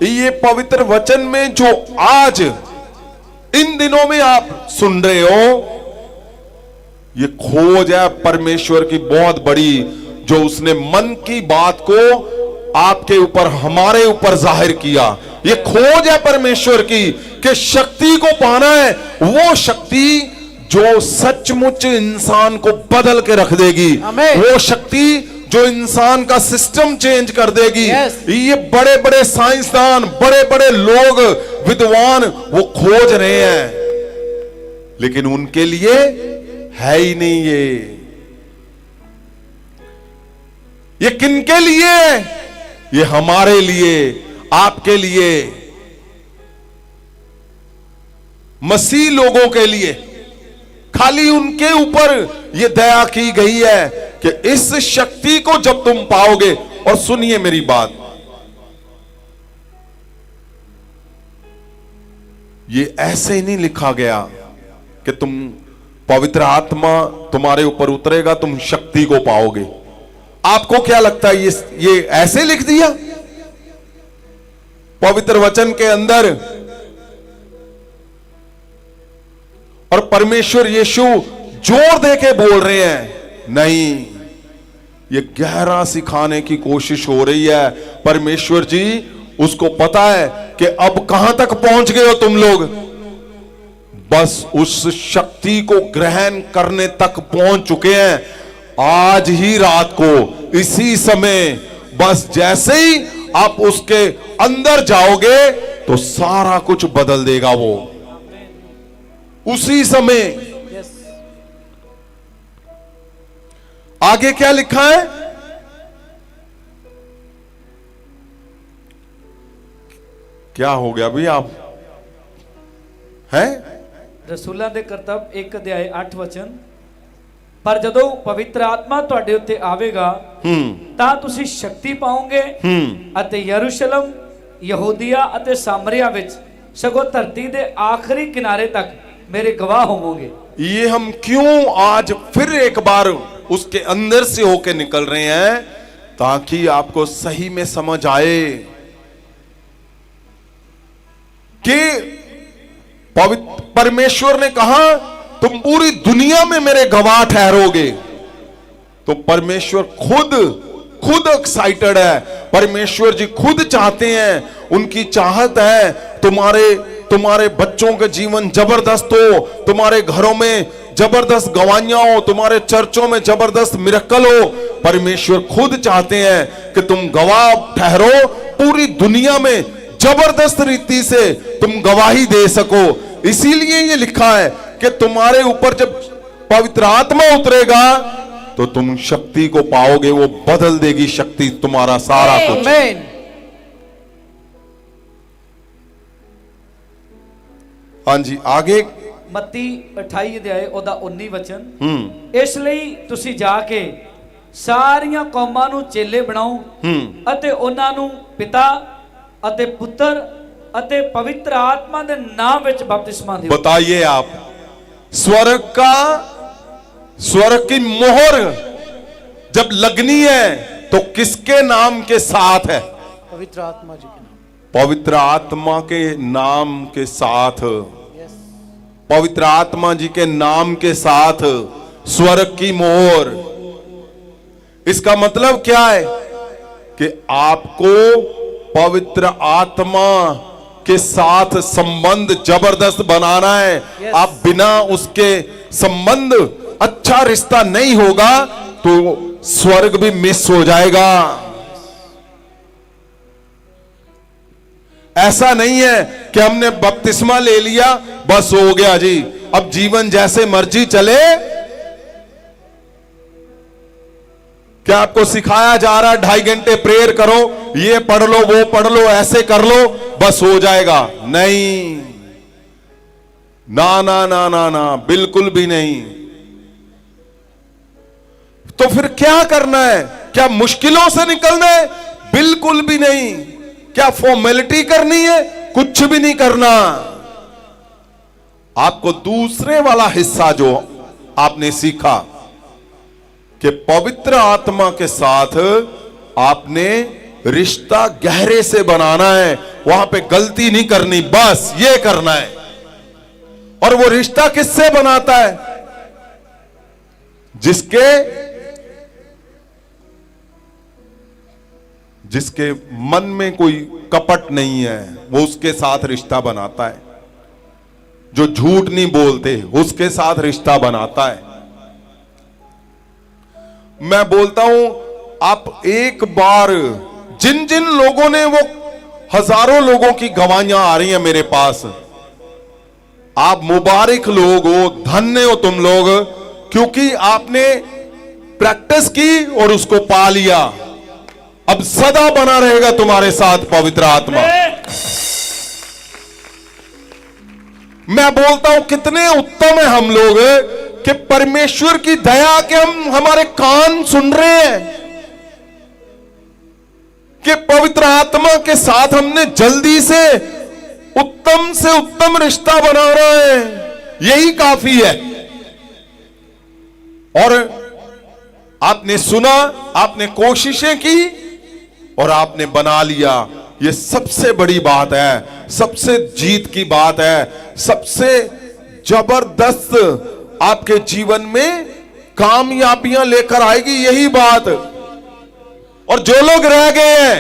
ये पवित्र वचन में जो आज इन दिनों में आप सुन रहे हो, ये खोज है परमेश्वर की बहुत बड़ी, जो उसने मन की बात को आपके ऊपर, हमारे ऊपर जाहिर किया। ये खोज है परमेश्वर की कि शक्ति को पाना है, वो शक्ति जो सचमुच इंसान को बदल के रख देगी, वो शक्ति जो इंसान का सिस्टम चेंज कर देगी। ये बड़े बड़े साइंसदान, बड़े बड़े लोग, विद्वान, वो खोज रहे हैं, लेकिन उनके लिए है ही नहीं। ये किनके लिए? ये हमारे लिए, आपके लिए, मसीह लोगों के लिए। खाली उनके ऊपर ये दया की गई है कि इस शक्ति को जब तुम पाओगे, और सुनिए मेरी बात, ये ऐसे ही नहीं लिखा गया कि तुम, पवित्र आत्मा तुम्हारे ऊपर उतरेगा, तुम शक्ति को पाओगे। आपको क्या लगता है ये ऐसे लिख दिया पवित्र वचन के अंदर? और परमेश्वर यीशु जोर दे के बोल रहे हैं, नहीं, ये गहरा सिखाने की कोशिश हो रही है। परमेश्वर जी, उसको पता है कि अब कहां तक पहुंच गए हो तुम लोग, बस उस शक्ति को ग्रहण करने तक पहुंच चुके हैं। आज ही रात को, इसी समय, बस जैसे ही आप उसके अंदर जाओगे तो सारा कुछ बदल देगा वो, उसी समय। आगे क्या लिखा है? क्या हो गया भाई, आप हैं? रसूलां दे करतब 1 अध्याय 8 वचन, पर जदों पवित्र आत्मा ਤੁਹਾਡੇ ਉੱਤੇ ਆਵੇਗਾ ਤਾਂ ਤੁਸੀਂ ਸ਼ਕਤੀ ਪਾਓਗੇ ਅਤੇ ਯਰੂਸ਼ਲਮ, ਯਹੂਦੀਆ ਅਤੇ ਸਾਮਰੀਆ ਵਿੱਚ, ਸਗੋਂ ਧਰਤੀ ਦੇ ਆਖਰੀ ਕਿਨਾਰੇ ਤੱਕ मेरे गवाह होवोगे। ये हम क्यों आज फिर एक बार उसके अंदर से होके निकल रहे हैं, ताकि आपको सही में समझ आए कि पवित्र परमेश्वर ने कहा तुम पूरी दुनिया में मेरे गवाह ठहरोगे। तो परमेश्वर खुद एक्साइटेड है, परमेश्वर जी खुद चाहते हैं, उनकी चाहत है तुम्हारे बच्चों के जीवन जबरदस्त हो, तुम्हारे घरों में जबरदस्त गवाहियां हो, तुम्हारे चर्चों में जबरदस्त मिरेकल हो। परमेश्वर खुद चाहते हैं कि तुम गवाह ठहरो, पूरी दुनिया में जबरदस्त रीति से तुम गवाही दे सको। इसीलिए ये लिखा है कि तुम्हारे ऊपर जब पवित्र आत्मा उतरेगा तो तुम शक्ति को पाओगे, वो बदल देगी शक्ति तुम्हारा सारा कुछ। आमीन। हाँ जी, आगे मत्ती 28 अध्याय ਉਹਦਾ 19 ਵਚਨ। ਇਸ ਲਈ ਤੁਸੀਂ ਜਾ ਕੇ ਸਾਰੀਆਂ ਕੌਮਾਂ ਨੂੰ ਚੇਲੇ ਬਣਾਓ ਅਤੇ ਉਹਨਾਂ ਨੂੰ ਪਿਤਾ ਅਤੇ ਪੁੱਤਰ ਅਤੇ ਪਵਿੱਤਰ ਆਤਮਾ ਦੇ ਨਾਮ ਵਿੱਚ ਬਪਤਿਸਮਾ ਦਿਓ। बताइए आप, स्वर्ग की मोहर जब लगनी है तो किसके नाम के साथ है? पवित्र आत्मा जी के नाम। पवित्र आत्मा के नाम के साथ, यस। पवित्र आत्मा जी के नाम के साथ स्वर्ग की मोहर। इसका मतलब क्या है कि आपको पवित्र आत्मा के साथ संबंध जबरदस्त बनाना है। Yes. आप बिना उसके संबंध, अच्छा रिश्ता नहीं होगा तो स्वर्ग भी मिस हो जाएगा। ऐसा नहीं है कि हमने बपतिस्मा ले लिया बस हो गया जी, अब जीवन जैसे मर्जी चले। क्या आपको सिखाया जा रहा है 2.5 घंटे प्रेयर करो, ये पढ़ लो, वो पढ़ लो, ऐसे कर लो, बस हो जाएगा? नहीं, ना ना ना ना ना, बिल्कुल भी नहीं। तो फिर क्या करना है? क्या मुश्किलों से निकलना है? बिल्कुल भी नहीं। क्या फॉर्मेलिटी करनी है? कुछ भी नहीं करना। आपको दूसरे वाला हिस्सा जो आपने सीखा कि पवित्र आत्मा के साथ आपने रिश्ता गहरे से बनाना है, वहां पे गलती नहीं करनी, बस ये करना है। और वो रिश्ता किससे बनाता है? जिसके मन में कोई कपट नहीं है, वो उसके साथ रिश्ता बनाता है। जो झूठ नहीं बोलते उसके साथ रिश्ता बनाता है। मैं बोलता हूं, आप एक बार जिन जिन लोगों ने, वो हजारों लोगों की गवाहियां आ रही हैं मेरे पास, आप मुबारक लोग हो, धन्य हो तुम लोग, क्योंकि आपने प्रैक्टिस की और उसको पा लिया। अब सदा बना रहेगा तुम्हारे साथ पवित्र आत्मा। मैं बोलता हूं कितने उत्तम है हम लोग कि परमेश्वर की दया के हमारे कान सुन रहे हैं कि पवित्र आत्मा के साथ हमने जल्दी से उत्तम रिश्ता बना रहे हैं, यही काफी है। और आपने सुना, आपने कोशिशें की और आपने बना लिया, ये सबसे बड़ी बात है, सबसे जीत की बात है, सबसे जबरदस्त आपके जीवन में कामयाबियां लेकर आएगी यही बात। और जो लोग रह गए हैं,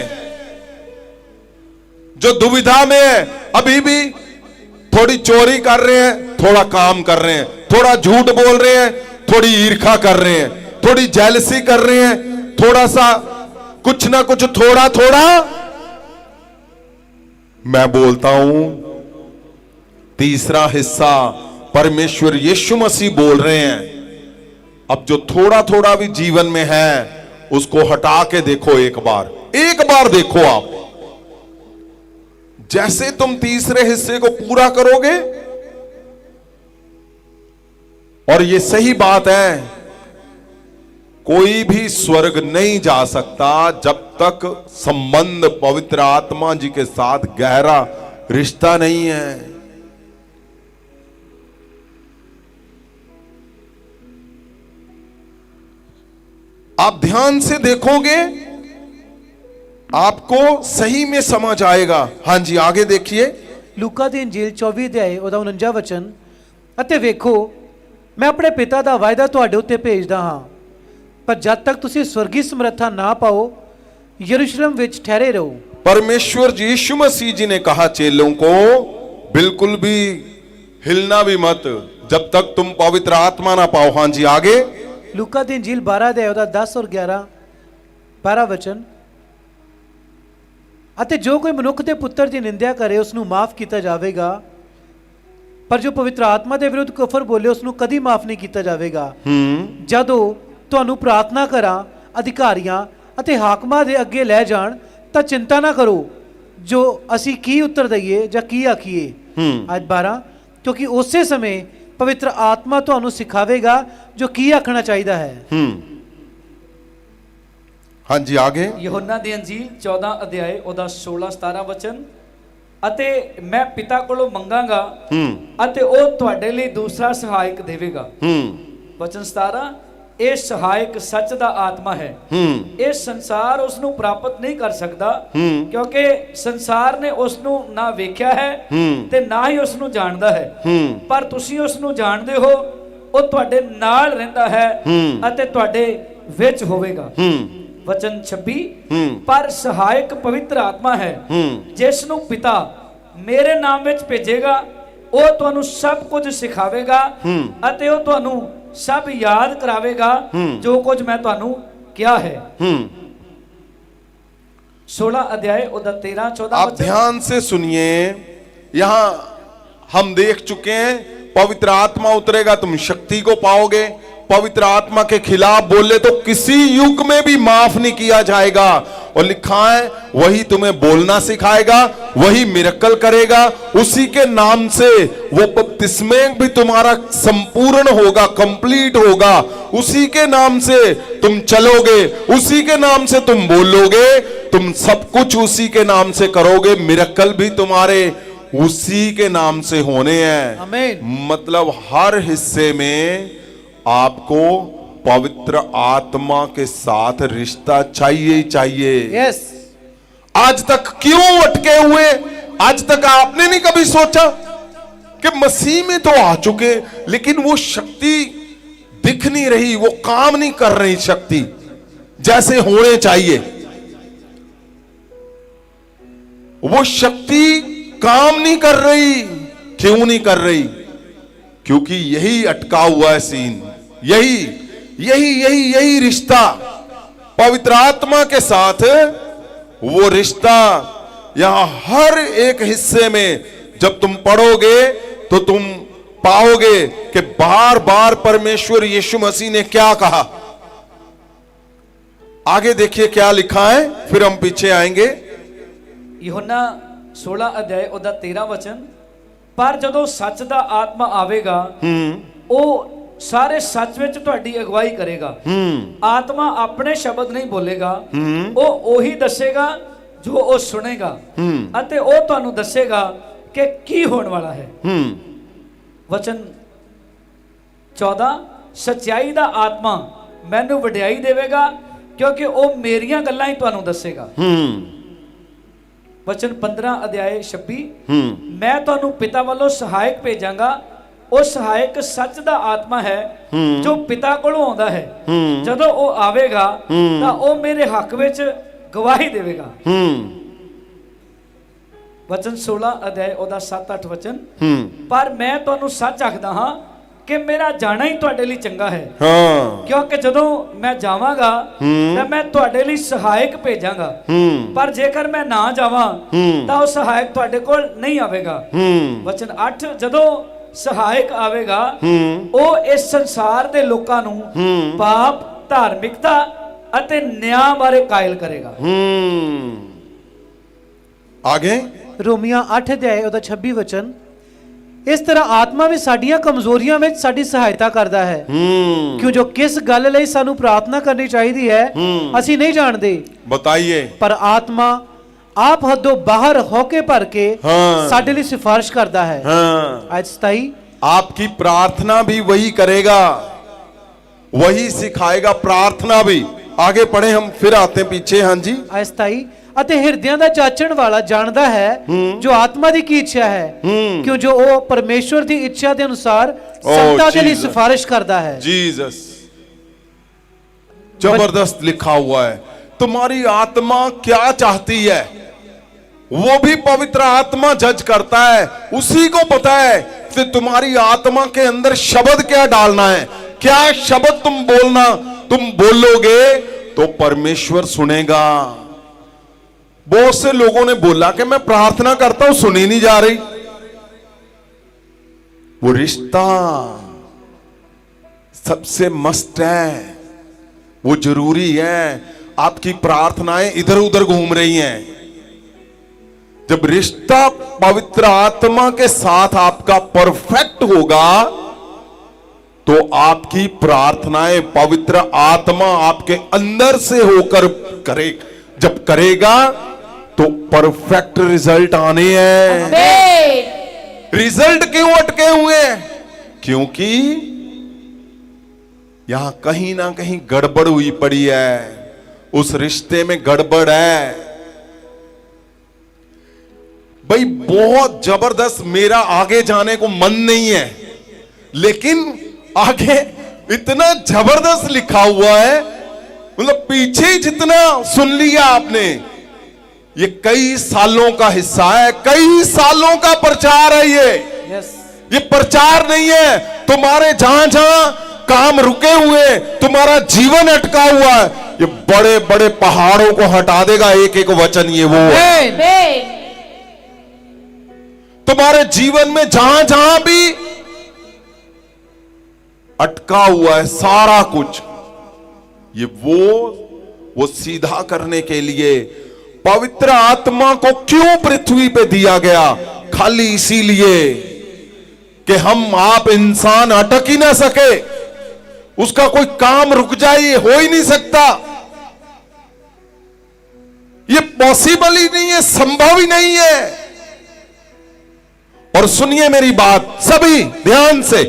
जो दुविधा में है, अभी भी थोड़ी चोरी कर रहे हैं, थोड़ा काम कर रहे हैं, थोड़ा झूठ बोल रहे हैं, थोड़ी ईर्खा कर रहे हैं, थोड़ी जेलसी कर रहे हैं, थोड़ा सा कुछ ना कुछ थोड़ा थोड़ा, मैं बोलता हूं तीसरा हिस्सा परमेश्वर यीशु मसीह बोल रहे हैं। अब जो थोड़ा थोड़ा भी जीवन में है उसको हटा के देखो, एक बार देखो आप। जैसे तुम तीसरे हिस्से को पूरा करोगे, और ये सही बात है, कोई भी स्वर्ग नहीं जा सकता जब तक संबंध पवित्र आत्मा जी के साथ गहरा रिश्ता नहीं है। आप ध्यान से देखोगे आपको सही में समझ आएगा। हाँ जी, आगे देखिए। ਲੂਕਾ ਦੀ ਇੰਜੀਲ 24 ਅਧਿਆਏ ਉਹਦਾ 49 ਵਚਨ, ਅਤੇ ਵੇਖੋ ਮੈਂ ਆਪਣੇ ਪਿਤਾ ਦਾ ਵਾਅਦਾ ਤੁਹਾਡੇ ਉੱਤੇ ਭੇਜਦਾ ਹਾਂ, ਪਰ ਜਦ ਤੱਕ ਤੁਸੀਂ ਸਵਰਗੀ ਸਮਰੱਥਾ ਨਾ ਪਾਓ यरूशलेम ਵਿੱਚ ठहरे रहो। परमेश्वर जी यीशु मसीह जी ने कहा चेलों को बिल्कुल भी हिलना भी मत जब तक तुम पवित्र आत्मा ना पाओ। हाँ जी, आगे। ਲੂਕਾ ਦੀ ਇੰਜੀਲ 12 ਅਧਿਆਏ ਉਹਦਾ 10 ਔਰ 12 ਵਚਨ, ਅਤੇ ਜੋ ਕੋਈ ਮਨੁੱਖ ਦੇ ਪੁੱਤਰ ਦੀ ਨਿੰਦਿਆ ਕਰੇ ਉਸ ਨੂੰ ਮਾਫ ਕੀਤਾ ਜਾਵੇਗਾ, ਪਰ ਜੋ ਪਵਿੱਤਰ ਆਤਮਾ ਦੇ ਵਿਰੁੱਧ ਕੁਫਰ ਬੋਲੇ ਉਸ ਨੂੰ ਕਦੀ ਮਾਫ ਨਹੀਂ ਕੀਤਾ ਜਾਵੇਗਾ। ਜਦੋਂ ਤੁਹਾਨੂੰ ਪ੍ਰਾਰਥਨਾ ਕਰਾਂ ਅਧਿਕਾਰੀਆਂ ਅਤੇ ਹਾਕਮਾਂ ਦੇ ਅੱਗੇ ਲੈ ਜਾਣ ਤਾਂ ਚਿੰਤਾ ਨਾ ਕਰੋ ਜੋ ਅਸੀਂ ਕੀ ਉੱਤਰ ਦਈਏ ਜਾਂ ਕੀ ਆਖੀਏ। ਅੱਜ 12, ਕਿਉਂਕਿ ਉਸੇ ਸਮੇਂ ਪਵਿੱਤਰ ਆਤਮਾ ਤੁਹਾਨੂੰ ਸਿਖਾਵੇਗਾ ਜੋ ਕੀ ਆਖਣਾ ਚਾਹੀਦਾ ਹੈ। हाँ जी, आगे। ਯਹੋਨਾ ਦੀ ਅੰਜੀਲ 14 ਅਧਿਆਏ ਉਹਦਾ 16-17 ਵਚਨ, ਅਤੇ ਮੈਂ ਪਿਤਾ ਕੋਲੋਂ ਮੰਗਾਂਗਾ ਅਤੇ ਉਹ ਤੁਹਾਡੇ ਲਈ ਦੂਸਰਾ ਸਹਾਇਕ ਦੇਵੇਗਾ। ਵਚਨ 17, ਇਹ ਸਹਾਇਕ ਸੱਚ ਦਾ ਆਤਮਾ ਹੈ। ਇਹ ਸੰਸਾਰ ਉਸ ਨੂੰ ਪ੍ਰਾਪਤ ਨਹੀਂ ਕਰ ਸਕਦਾ ਕਿਉਂਕਿ ਸੰਸਾਰ ਨੇ ਉਸ ਨੂੰ ਨਾ ਵੇਖਿਆ ਹੈ ਤੇ ਨਾ ਹੀ ਉਸ ਨੂੰ ਜਾਣਦਾ ਹੈ, ਪਰ ਤੁਸੀਂ ਉਸ ਨੂੰ ਜਾਣਦੇ ਹੋ, ਉਹ ਤੁਹਾਡੇ ਨਾਲ ਰਹਿੰਦਾ ਹੈ ਅਤੇ ਤੁਹਾਡੇ ਵਿੱਚ ਹੋਵੇਗਾ। वचन 26, पर सहायक पवित्र आत्मा है जिस ਨੂੰ पिता मेरे नाम ਵਿੱਚ ਭੇਜੇਗਾ, ਉਹ ਤੁਹਾਨੂੰ ਸਭ ਕੁਝ ਸਿਖਾਵੇਗਾ ਅਤੇ ਉਹ ਤੁਹਾਨੂੰ ਸਭ ਯਾਦ ਕਰਾਵੇਗਾ ਜੋ ਕੁਝ ਮੈਂ ਤੁਹਾਨੂੰ ਕਿਹਾ ਹੈ। 16 अध्याय ਉਹਦਾ 13-14 आप ध्यान से सुनिए। यहां हम देख चुके हैं पवित्र आत्मा उतरेगा तुम शक्ति को पाओगे। पवित्र आत्मा के खिलाफ बोले तो किसी युग में भी माफ नहीं किया जाएगा, और लिखा है वही तुम्हें बोलना सिखाएगा, वही मिरेकल करेगा, उसी के नाम से वो बपतिस्मे भी तुम्हारा संपूर्ण होगा, कंप्लीट होगा, उसी के नाम से तुम चलोगे, उसी के नाम से तुम बोलोगे, तुम सब कुछ उसी के नाम से करोगे, मिरेकल भी तुम्हारे उसी के नाम से होने हैं। आमीन। मतलब हर हिस्से में आपको पवित्र आत्मा के साथ रिश्ता चाहिए ही चाहिए। यस। आज तक क्यों अटके हुए? आज तक आपने नहीं कभी सोचा कि मसीह में तो आ चुके लेकिन वो शक्ति दिख नहीं रही, वो काम नहीं कर रही शक्ति जैसे होने चाहिए। वो शक्ति काम नहीं कर रही। क्यों नहीं कर रही? क्योंकि यही अटका हुआ है सीन, यही यही यही यही रिश्ता पवित्र आत्मा के साथ, वो रिश्ता यहां हर एक हिस्से में जब तुम पढ़ोगे तो तुम पाओगे कि बार बार परमेश्वर यीशु मसीह ने क्या कहा। आगे देखिए क्या लिखा है, फिर हम पीछे आएंगे। ਯਹੋਨਾ 16 ਅਧਿਆਏ ਉਹਦਾ 13 ਵਚਨ, ਪਰ ਜਦੋਂ ਸੱਚ ਦਾ ਆਤਮਾ ਆਵੇਗਾ ਉਹ ਸਾਰੇ ਸੱਚ ਵਿੱਚ ਤੁਹਾਡੀ ਅਗਵਾਈ ਕਰੇਗਾ। ਆਤਮਾ ਆਪਣੇ ਸ਼ਬਦ ਨਹੀਂ ਬੋਲੇਗਾ, ਉਹ ਉਹੀ ਦੱਸੇਗਾ ਜੋ ਉਹ ਸੁਣੇਗਾ ਅਤੇ ਉਹ ਤੁਹਾਨੂੰ ਦੱਸੇਗਾ ਕਿ ਕੀ ਹੋਣ ਵਾਲਾ ਹੈ। ਵਚਨ 14, ਸੱਚਾਈ ਦਾ ਆਤਮਾ ਮੈਨੂੰ ਵਡਿਆਈ ਦੇਵੇਗਾ ਕਿਉਂਕਿ ਉਹ ਮੇਰੀਆਂ ਗੱਲਾਂ ਹੀ ਤੁਹਾਨੂੰ ਦੱਸੇਗਾ। वचन 15 अध्याय 26, मैं ਤੁਹਾਨੂੰ ਪਿਤਾ ਵੱਲੋਂ ਸਹਾਇਕ ਭੇਜਾਂਗਾ, ਉਹ ਸਹਾਇਕ ਸੱਚ ਦਾ ਆਤਮਾ ਹੈ ਜੋ ਪਿਤਾ ਕੋਲੋਂ ਆਉਂਦਾ ਹੈ। ਜਦੋਂ ਉਹ ਆਵੇਗਾ ਤਾਂ ਉਹ ਮੇਰੇ ਹੱਕ ਵਿੱਚ ਗਵਾਹੀ ਦੇਵੇਗਾ। वचन 16 अध्याय ਉਹਦਾ 7-8 ਵਚਨ, ਪਰ ਮੈਂ ਤੁਹਾਨੂੰ ਸੱਚ ਆਖਦਾ ਹਾਂ ਕਿ ਮੇਰਾ ਜਾਣਾ ਹੀ ਤੁਹਾਡੇ ਲਈ ਚੰਗਾ ਹੈ, ਕਿਉਂਕਿ ਜਦੋਂ ਮੈਂ ਜਾਵਾਂਗਾ ਤਾਂ ਮੈਂ ਤੁਹਾਡੇ ਲਈ ਸਹਾਇਕ ਭੇਜਾਂਗਾ, ਪਰ ਜੇਕਰ ਮੈਂ ਨਾ ਜਾਵਾਂ ਤਾਂ ਉਹ ਸਹਾਇਕ ਤੁਹਾਡੇ ਕੋਲ ਨਹੀਂ ਆਵੇਗਾ। ਵਚਨ 8, ਜਦੋਂ ਸਹਾਇਕ ਆਵੇਗਾ ਉਹ ਇਸ ਸੰਸਾਰ ਦੇ ਲੋਕਾਂ ਨੂੰ ਪਾਪ, ਧਾਰਮਿਕਤਾ ਅਤੇ ਨਿਆਂ ਬਾਰੇ ਕਾਇਲ ਕਰੇਗਾ। आगे ਰੋਮੀਆਂ 8 ਅਧਿਆਏ ਉਹਦਾ 26 ਵਚਨ, ਇਸ ਤਰ੍ਹਾਂ ਆਤਮਾ ਵੀ ਸਾਡੀਆਂ ਕਮਜ਼ੋਰੀਆਂ ਵਿੱਚ ਸਾਡੀ ਸਹਾਇਤਾ ਕਰਦਾ ਹੈ, ਕਿਉਂ ਜੋ ਕਿਸ ਗੱਲ ਲਈ ਸਾਨੂੰ ਪ੍ਰਾਰਥਨਾ ਕਰਨੀ ਚਾਹੀਦੀ ਹੈ ਅਸੀਂ ਨਹੀਂ ਜਾਣਦੇ। बताइए। ਪਰ ਆਤਮਾ ਆਪ ਹੱਦੋਂ ਬਾਹਰ ਹੋ ਕੇ ਭਰ ਕੇ ਸਾਡੇ ਲਈ ਸਿਫਾਰਿਸ਼ ਕਰਦਾ ਹੈ। ਅੱਜ 27, आपकी प्रार्थना भी वही करेगा, वही सिखाएगा प्रार्थना भी। आगे पढ़े हम, फिर आते हैं पीछे। हाँ जी। ਅਸਥਾਈ ਅਤੇ ਹਿਰਦਿਆਂ ਦਾ ਚਾਚਣ ਵਾਲਾ ਜਾਣਦਾ ਹੈ ਜੋ ਆਤਮਾ ਦੀ ਕੀ ਇੱਛਾ ਹੈ ਕਿਉਂ ਜੋ ਉਹ ਪਰਮੇਸ਼ਵਰ ਦੀ ਇੱਛਾ ਦੇ ਅਨੁਸਾਰ ਸੰਤਾਂ ਦੇ ਲਈ Jesus. ਸਿਫਾਰਿਸ਼ ਕਰਦਾ ਹੈ। जीसस, जबरदस्त लिखा हुआ है। तुम्हारी आत्मा क्या चाहती है वो भी पवित्र आत्मा जज करता है। उसी को पता है कि तुम्हारी आत्मा के अंदर शब्द क्या डालना है, क्या शब्द तुम बोलना, तुम बोलोगे तो परमेश्वर सुनेगा। बहुत से लोगों ने बोला कि मैं प्रार्थना करता हूं, सुनी नहीं जा रही। वो रिश्ता सबसे मस्त है, वो जरूरी है। आपकी प्रार्थनाएं इधर उधर घूम रही हैं। जब रिश्ता पवित्र आत्मा के साथ आपका परफेक्ट होगा तो आपकी प्रार्थनाएं पवित्र आत्मा आपके अंदर से होकर करे। जब करेगा तो परफेक्ट रिजल्ट आने हैं। रिजल्ट क्यों अटके हुए हैं? क्योंकि यहां कहीं ना कहीं गड़बड़ हुई पड़ी है, उस रिश्ते में गड़बड़ है। भाई बहुत जबरदस्त, मेरा आगे जाने को मन नहीं है, लेकिन आगे इतना जबरदस्त लिखा हुआ है, मतलब पीछे ही जितना सुन लिया आपने, ये कई सालों का हिस्सा है, कई सालों का प्रचार है। ये प्रचार नहीं है तुम्हारे जहां जहां काम रुके हुए, तुम्हारा जीवन अटका हुआ है, ये बड़े बड़े पहाड़ों को हटा देगा एक एक वचन। ये वो तुम्हारे जीवन में जहां जहां भी अटका हुआ है सारा कुछ, ये वो सीधा करने के लिए पवित्र आत्मा को क्यों पृथ्वी पे दिया गया? खाली इसीलिए कि हम आप इंसान अटक ही ना सके, उसका कोई काम रुक जाए, ये हो ही नहीं सकता, ये पॉसिबल ही नहीं है, संभव ही नहीं है। और सुनिए मेरी बात सभी ध्यान से,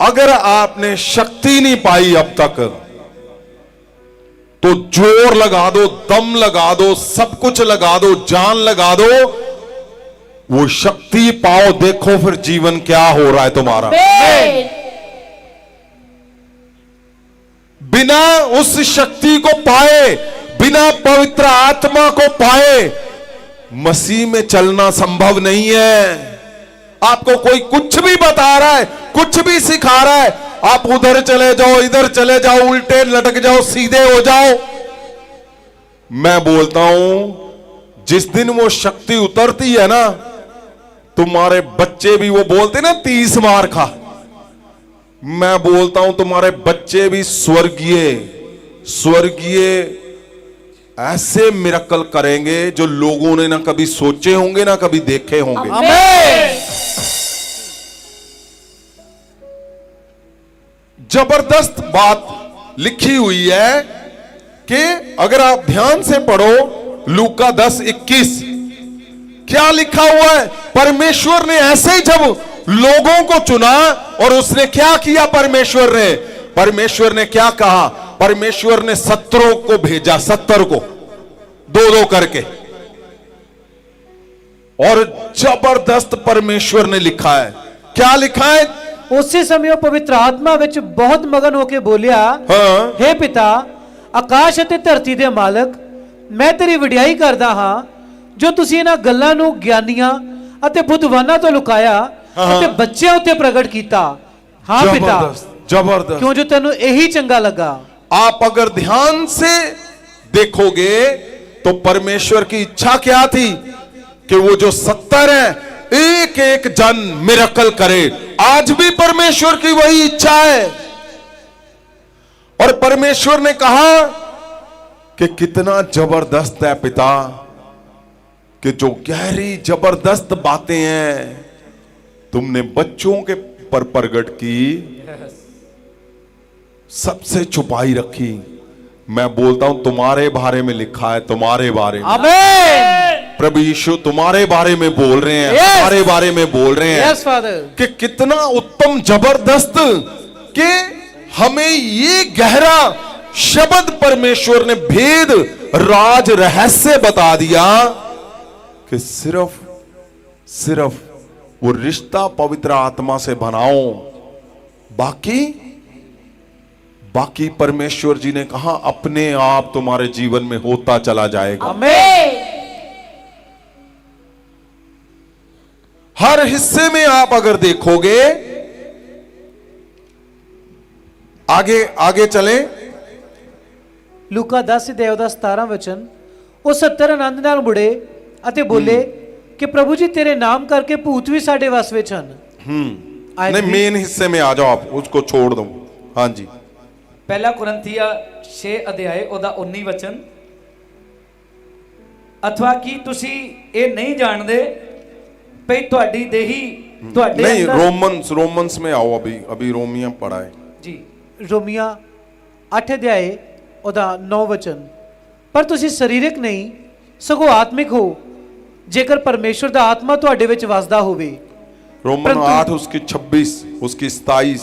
अगर आपने शक्ति नहीं पाई अब तक तो जोर लगा दो, दम लगा दो, सब कुछ लगा दो, जान लगा दो, वो शक्ति पाओ। देखो फिर जीवन क्या हो रहा है तुम्हारा। बिना उस शक्ति को पाए, बिना पवित्र आत्मा को पाए मसीह में चलना संभव नहीं है। आपको कोई कुछ भी बता रहा है, कुछ भी सिखा रहा है, आप उधर चले जाओ, इधर चले जाओ, उल्टे लटक जाओ, सीधे हो जाओ। मैं बोलता हूं जिस दिन वो शक्ति उतरती है ना, तुम्हारे बच्चे भी, वो बोलते ना 30 मार खा, मैं बोलता हूं तुम्हारे बच्चे भी स्वर्गीय ऐसे मिरेकल करेंगे जो लोगों ने ना कभी सोचे होंगे ना कभी देखे होंगे। आमीन। जबरदस्त बात लिखी हुई है कि अगर आप ध्यान से पढ़ो लूका 10:21, क्या लिखा हुआ है? परमेश्वर ने ऐसे ही जब लोगों को चुना, और उसने क्या किया? परमेश्वर ने क्या कहा? परमेश्वर ने 70 को भेजा, 70 को 2-2 करके, और जबरदस्त परमेश्वर ने लिखा है। क्या लिखा है? ਉਸੇ ਸਮੇਂ ਉਹ ਪਵਿੱਤਰ ਆਤਮਾ ਵਿੱਚ ਬਹੁਤ ਮਗਨ ਹੋ ਕੇ ਬੋਲਿਆ, हे ਪਿਤਾ, ਆਕਾਸ਼ ਅਤੇ ਧਰਤੀ ਦੇ ਮਾਲਕ, ਮੈਂ ਤੇਰੀ ਵਡਿਆਈ ਕਰਦਾ ਹਾਂ ਜੋ ਤੁਸੀਂ ਇਹਨਾਂ ਗੱਲਾਂ ਨੂੰ ਗਿਆਨੀਆਂ ਅਤੇ ਬੁੱਧਵਾਨਾਂ ਤੋਂ ਲੁਕਾਇਆ ਅਤੇ ਬੱਚਿਆਂ ਉੱਤੇ ਪ੍ਰਗਟ ਕੀਤਾ। ਹਾਂ ਪਿਤਾ, जबरदस्त, क्यों जो तेनू यही चंगा लगा। आप अगर ध्यान से देखोगे तो परमेश्वर की इच्छा क्या थी कि वो जो 70 है एक एक जन मिरेकल करे। आज भी परमेश्वर की वही इच्छा है, और परमेश्वर ने कहा कि कितना जबरदस्त है पिता, कि जो गहरी जबरदस्त बातें हैं तुमने बच्चों के पर प्रगट की, सबसे छुपाई रखी। मैं बोलता हूं तुम्हारे बारे में लिखा है, तुम्हारे बारे में। आमीन। प्रभु यीशु तुम्हारे बारे में बोल रहे हैं, Yes. हमारे बारे में बोल रहे हैं। Yes father. कि कितना उत्तम जबरदस्त कि हमें ये गहरा शब्द परमेश्वर ने भेद राज रहस्य बता दिया कि सिर्फ वो रिश्ता पवित्र आत्मा से बनाओ, बाकी परमेश्वर जी ने कहा अपने आप तुम्हारे जीवन में होता चला जाएगा। आमीन। हर हिस्से में आप अगर देखोगे, आगे चलें। ਲੂਕਾ 10 ਅਧਿਆਇ ਉਹਦਾ 17 ਵਚਨ, ਉਹ 70 ਆਨੰਦ ਨਾਲ ਮੁੜੇ ਅਤੇ ਬੋਲੇ ਕਿ ਪ੍ਰਭੂ ਜੀ ਤੇਰੇ ਨਾਮ ਕਰਕੇ ਭੂਤ ਵੀ ਸਾਡੇ ਵਸ ਵਿੱਚ ਹਨ। नहीं, मेन हिस्से में आ जाओ, आप उसको छोड़ दो। हाँ जी, ਪਹਿਲਾ ਕੁਰਿੰਥੀਆ 6 ਅਧਿਆਇ ਉਹਦਾ 19 ਵਚਨ, ਅਥਵਾ ਕੀ ਤੁਸੀਂ ਇਹ ਨਹੀਂ ਜਾਣਦੇ ਭਈ ਤੁਹਾਡੀ ਦੇਹੀ ਤੁਹਾਡੇ नहीं, ਅੰਦਰ रोमन्स में आओ। अभी रोमिया पढ़ा है। ਜੀ ਰੋਮੀਆਂ 8 ਅਧਿਆਇ ਉਹਦਾ 9 ਵਚਨ, ਪਰ ਤੁਸੀਂ ਸਰੀਰਕ ਨਹੀਂ ਸਗੋਂ ਆਤਮਿਕ ਹੋ ਜੇਕਰ ਪਰਮੇਸ਼ਵਰ ਦਾ ਆਤਮਾ ਤੁਹਾਡੇ ਵਿੱਚ ਵਸਦਾ ਹੋਵੇ। रोमन 8 उसकी 26 उसकी 27।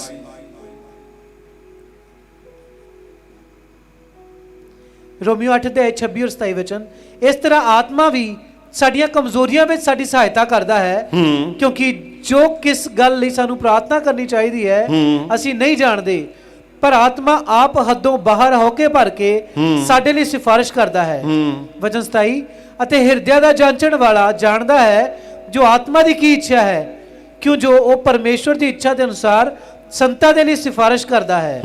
ਰੋਮੀਓ 8 ਅਧਿਆਇ 26 ਔਰ 27 ਵਚਨ, ਇਸ ਤਰ੍ਹਾਂ ਆਤਮਾ ਵੀ ਸਾਡੀਆਂ ਕਮਜ਼ੋਰੀਆਂ ਵਿੱਚ ਸਾਡੀ ਸਹਾਇਤਾ ਕਰਦਾ ਹੈ, ਕਿਉਂਕਿ ਜੋ ਕਿਸ ਗੱਲ ਲਈ ਸਾਨੂੰ ਪ੍ਰਾਰਥਨਾ ਕਰਨੀ ਚਾਹੀਦੀ ਹੈ ਅਸੀਂ ਨਹੀਂ ਜਾਣਦੇ, ਪਰ ਆਤਮਾ ਆਪ ਹੱਦੋਂ ਬਾਹਰ ਹੋ ਕੇ ਭਰ ਕੇ ਸਾਡੇ ਲਈ ਸਿਫਾਰਿਸ਼ ਕਰਦਾ ਹੈ। ਵਚਨ 27, ਅਤੇ ਹਿਰਦਿਆਂ ਦਾ ਜਾਂਚਣ ਵਾਲਾ ਜਾਣਦਾ ਹੈ ਜੋ ਆਤਮਾ ਦੀ ਕੀ ਇੱਛਾ ਹੈ, ਕਿਉਂ ਜੋ ਉਹ ਪਰਮੇਸ਼ਵਰ ਦੀ ਇੱਛਾ ਦੇ ਅਨੁਸਾਰ ਸੰਤਾਂ ਦੇ ਲਈ ਸਿਫਾਰਿਸ਼ ਕਰਦਾ ਹੈ।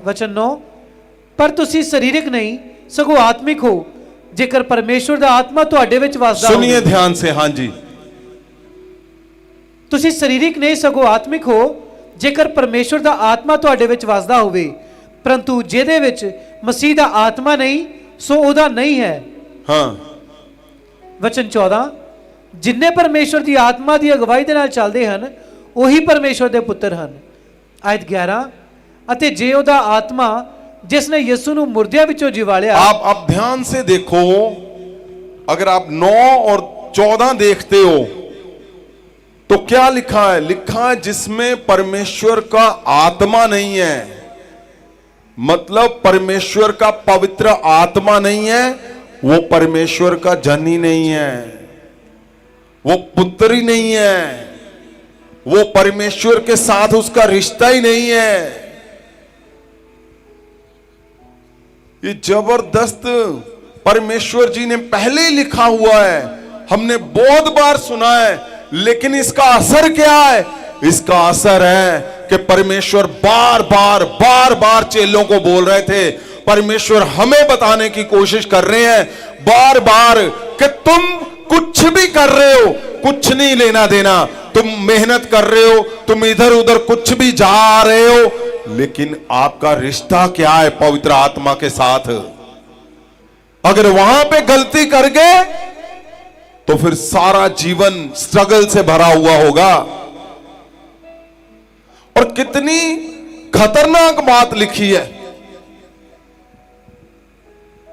वचन 9, पर तुसी शरीरिक नहीं सगों आत्मिक हो जेकर परमेश्वर दा आत्मा तुहाडे विच वसदा हो। सुनिए ध्यान से। हाँ जी, तुसी शरीरिक नहीं सगों आत्मिक हो जेकर परमेश्वर दा आत्मा तुहाडे विच वसदा होवे, परंतु जेदे विच मसीह दा आत्मा नहीं सो ओदा नहीं है। हाँ। वचन 14, जिन्ने परमेश्वर दी आत्मा दी अगवाई दे नाल चलदे हन ओही परमेश्वर दे पुत्र हन। आयत 11, ਅਤੇ ਜੇ ਉਹਦਾ ਆਤਮਾ ਜਿਸ ਨੇ ਯਿਸੂ ਨੂੰ ਮੁਰਦਿਆਂ ਵਿੱਚੋਂ ਜਿਵਾਲਿਆ। आप ध्यान से देखो, अगर आप 9 और 14 देखते हो तो क्या लिखा है? लिखा है जिसमें परमेश्वर का आत्मा नहीं है, मतलब परमेश्वर का पवित्र आत्मा नहीं है, वो परमेश्वर का जन ही नहीं है, वो पुत्र ही नहीं है, वो परमेश्वर के साथ उसका रिश्ता ही नहीं है। ये जबरदस्त परमेश्वर जी ने पहले ही लिखा हुआ है, हमने बहुत बार सुना है, लेकिन इसका असर क्या है? इसका असर है कि परमेश्वर बार बार चेलों को बोल रहे थे, परमेश्वर हमें बताने की कोशिश कर रहे हैं बार बार कि तुम कुछ भी कर रहे हो, कुछ नहीं लेना देना, तुम मेहनत कर रहे हो, तुम इधर उधर कुछ भी जा रहे हो, लेकिन आपका रिश्ता क्या है पवित्र आत्मा के साथ? अगर वहां पे गलती कर गए तो फिर सारा जीवन स्ट्रगल से भरा हुआ होगा। और कितनी खतरनाक बात लिखी है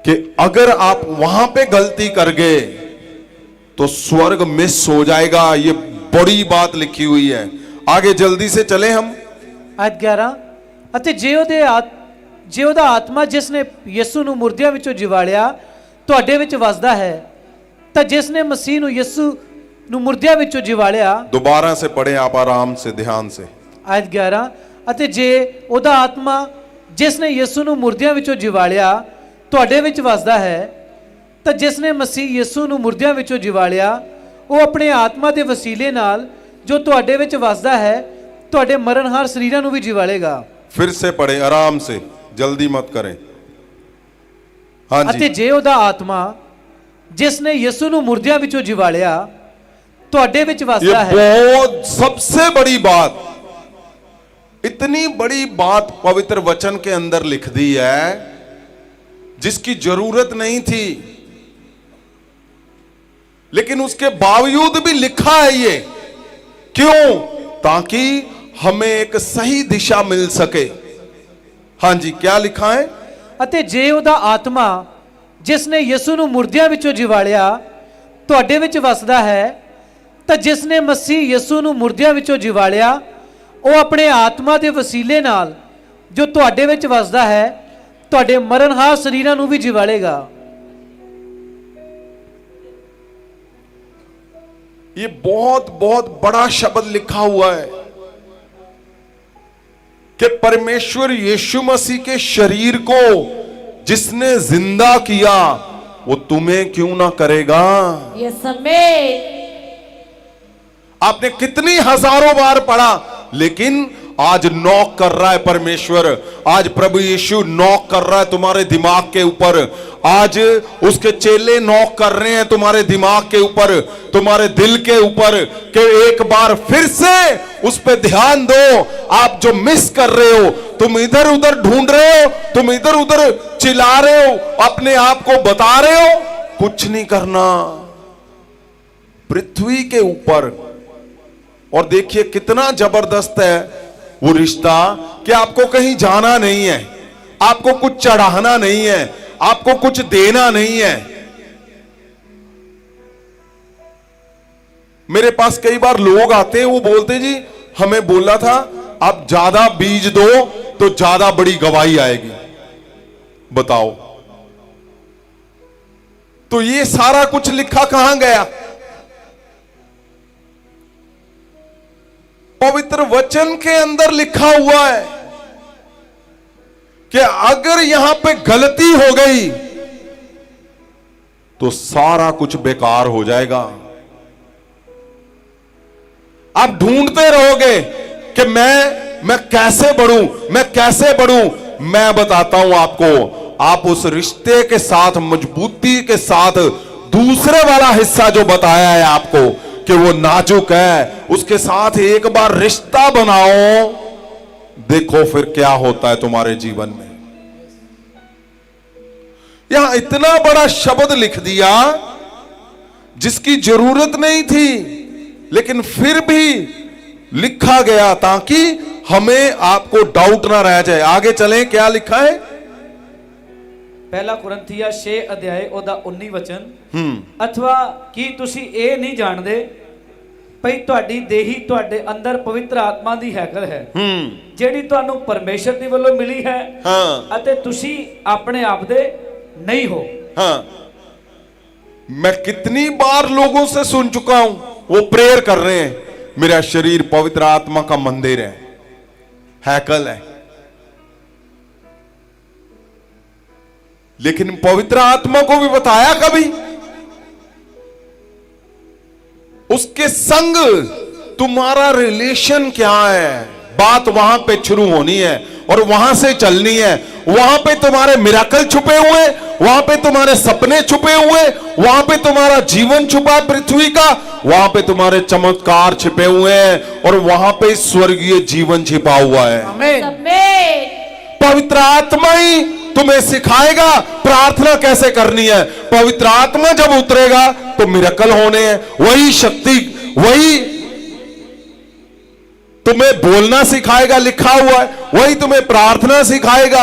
कि अगर आप वहां पे गलती कर गए तो स्वर्ग मिस हो जाएगा। ये बड़ी बात लिखी हुई है। आगे जल्दी से चले हम। आयत 11, ਅਤੇ ਜੇ ਉਹਦਾ ਆਤਮਾ ਜਿਸ ਨੇ ਯਿਸੂ ਨੂੰ ਮੁਰਦਿਆਂ ਵਿੱਚੋਂ ਜਿਵਾਲਿਆ ਤੁਹਾਡੇ ਵਿੱਚ ਵਸਦਾ ਹੈ, ਤਾਂ ਜਿਸ ਨੇ ਮਸੀਹ ਨੂੰ ਯਿਸੂ ਨੂੰ ਮੁਰਦਿਆਂ ਵਿੱਚੋਂ ਜਿਵਾਲਿਆ। दोबारा से पढ़े आप आराम से, ध्यान से। ਆਇਤ 11, ਅਤੇ ਜੇ ਉਹਦਾ ਆਤਮਾ ਜਿਸ ਨੇ ਯਿਸੂ ਨੂੰ ਮੁਰਦਿਆਂ ਵਿੱਚੋਂ ਜਿਵਾਲਿਆ ਤੁਹਾਡੇ ਵਿੱਚ ਵਸਦਾ ਹੈ, ਤਾਂ ਜਿਸ ਨੇ ਮਸੀਹ ਯਿਸੂ ਨੂੰ ਮੁਰਦਿਆਂ ਵਿੱਚੋਂ ਜਿਵਾਲਿਆ ਉਹ ਆਪਣੇ ਆਤਮਾ ਦੇ ਵਸੀਲੇ ਨਾਲ ਜੋ ਤੁਹਾਡੇ ਵਿੱਚ ਵਸਦਾ ਹੈ ਤੁਹਾਡੇ ਮਰਨਹਾਰ ਸਰੀਰਾਂ ਨੂੰ ਵੀ ਜਿਵਾਲੇਗਾ। फिर से पढ़े आराम से, जल्दी मत करें। हाँ जी। ਅਤੇ ਜੇ ਉਹਦਾ ਆਤਮਾ ਜਿਸ ਨੇ ਯਿਸੂ ਨੂੰ ਮੁਰਦਿਆਂ ਵਿੱਚੋਂ ਜਿਵਾਲਿਆ ਤੁਹਾਡੇ ਵਿੱਚ ये ਵਸਦਾ ਹੈ। बहुत सबसे बड़ी बात, इतनी बड़ी बात पवित्र वचन के अंदर लिख दी है जिसकी जरूरत नहीं थी, लेकिन उसके बावजूद भी लिखा है ये। क्यों? ताकि हमें एक सही दिशा मिल सके। हाँ जी, क्या लिखा है? ਅਤੇ ਜੇ ਉਹਦਾ ਆਤਮਾ ਜਿਸ ਨੇ ਯਿਸੂ ਨੂੰ ਮੁਰਦਿਆਂ ਵਿੱਚੋਂ ਜਿਵਾਲਿਆ ਤੁਹਾਡੇ ਵਿੱਚ ਵਸਦਾ ਹੈ, ਤਾਂ ਜਿਸ ਨੇ ਮਸੀਹ ਯਿਸੂ ਨੂੰ ਮੁਰਦਿਆਂ ਵਿੱਚੋਂ ਜਿਵਾਲਿਆ ਉਹ ਆਪਣੇ ਆਤਮਾ ਦੇ ਵਸੀਲੇ ਨਾਲ ਜੋ ਤੁਹਾਡੇ ਵਿੱਚ ਵਸਦਾ ਹੈ ਤੁਹਾਡੇ ਮਰਨਹਾਰ ਸਰੀਰਾਂ ਨੂੰ ਵੀ ਜਿਵਾਲੇਗਾ। ये बहुत बहुत बड़ा शब्द लिखा हुआ है कि परमेश्वर यीशु मसीह के शरीर को जिसने जिंदा किया वो तुम्हें क्यों ना करेगा। Yes, amen. आपने कितनी हजारों बार पढ़ा, लेकिन आज नॉक कर रहा है परमेश्वर। आज प्रभु यीशु नॉक कर रहा है तुम्हारे दिमाग के ऊपर। आज उसके चेले नॉक कर रहे हैं तुम्हारे दिमाग के ऊपर, तुम्हारे दिल के ऊपर, कि एक बार फिर से उस पे ध्यान दो। आप जो मिस कर रहे हो, तुम इधर उधर ढूंढ रहे हो, तुम इधर उधर चिल्ला रहे हो, अपने आप को बता रहे हो, कुछ नहीं करना। पृथ्वी के ऊपर, और देखिए कितना जबरदस्त है वो रिश्ता कि आपको कहीं जाना नहीं है, आपको कुछ चढ़ाना नहीं है, आपको कुछ देना नहीं है। मेरे पास कई बार लोग आते हैं, वो बोलते जी हमें बोला था आप ज्यादा बीज दो तो ज्यादा बड़ी गवाही आएगी। बताओ, तो ये सारा कुछ लिखा कहां गया? पवित्र वचन के अंदर लिखा हुआ है कि अगर यहां पे गलती हो गई तो सारा कुछ बेकार हो जाएगा। आप ढूंढते रहोगे कि मैं कैसे बढ़ूं, मैं कैसे बढ़ूं। मैं बताता हूं आपको, आप उस रिश्ते के साथ मजबूती के साथ दूसरे वाला हिस्सा जो बताया है आपको कि वो नाजुक है, उसके साथ एक बार रिश्ता बनाओ, देखो फिर क्या होता है तुम्हारे जीवन में। यहां इतना बड़ा शब्द लिख दिया जिसकी जरूरत नहीं थी, लेकिन फिर भी लिखा गया ताकि हमें आपको डाउट ना रह जाए। आगे चलें, क्या लिखा है? ਪਹਿਲਾ ਕੁਰਿੰਥੀਆ 6 ਅਧਿਆਏ ਉਹਦਾ 19 ਵਚਨ। ਅਥਵਾ ਕੀ ਤੁਸੀਂ ਇਹ ਨਹੀਂ ਜਾਣਦੇ ਭਈ ਤੁਹਾਡੀ ਦੇਹੀ ਤੁਹਾਡੇ ਅੰਦਰ ਪਵਿੱਤਰ ਆਤਮਾ ਦੀ ਹੈਕਲ ਹੈ, ਜਿਹੜੀ ਤੁਹਾਨੂੰ ਪਰਮੇਸ਼ਰ ਦੀ ਵੱਲੋਂ ਮਿਲੀ ਹੈ, ਅਤੇ ਤੁਸੀਂ ਆਪਣੇ ਆਪ ਦੇ नहीं हो। हाँ, मैं कितनी बार लोगों से सुन चुका हूं, वो प्रेयर कर रहे हैं, मेरा शरीर पवित्र आत्मा का मंदिर है, हैकल है। लेकिन पवित्र आत्मा को भी बताया कभी? उसके संग तुम्हारा रिलेशन क्या है? बात वहां पे शुरू होनी है और वहां से चलनी है। वहां पे तुम्हारे मिराकल छुपे हुए, वहां पे तुम्हारे सपने छुपे हुए, वहां पे तुम्हारा जीवन छुपा है पृथ्वी का, वहां पे तुम्हारे चमत्कार छिपे हुए हैं, और वहां पे स्वर्गीय जीवन छिपा हुआ है। Amen. पवित्र आत्मा ही तुम्हें सिखाएगा प्रार्थना कैसे करनी है। पवित्र आत्मा जब उतरेगा तो मिराकल होने हैं। वही शक्ति, वही तुम्हें बोलना सिखाएगा, लिखा हुआ है, वही तुम्हें प्रार्थना सिखाएगा,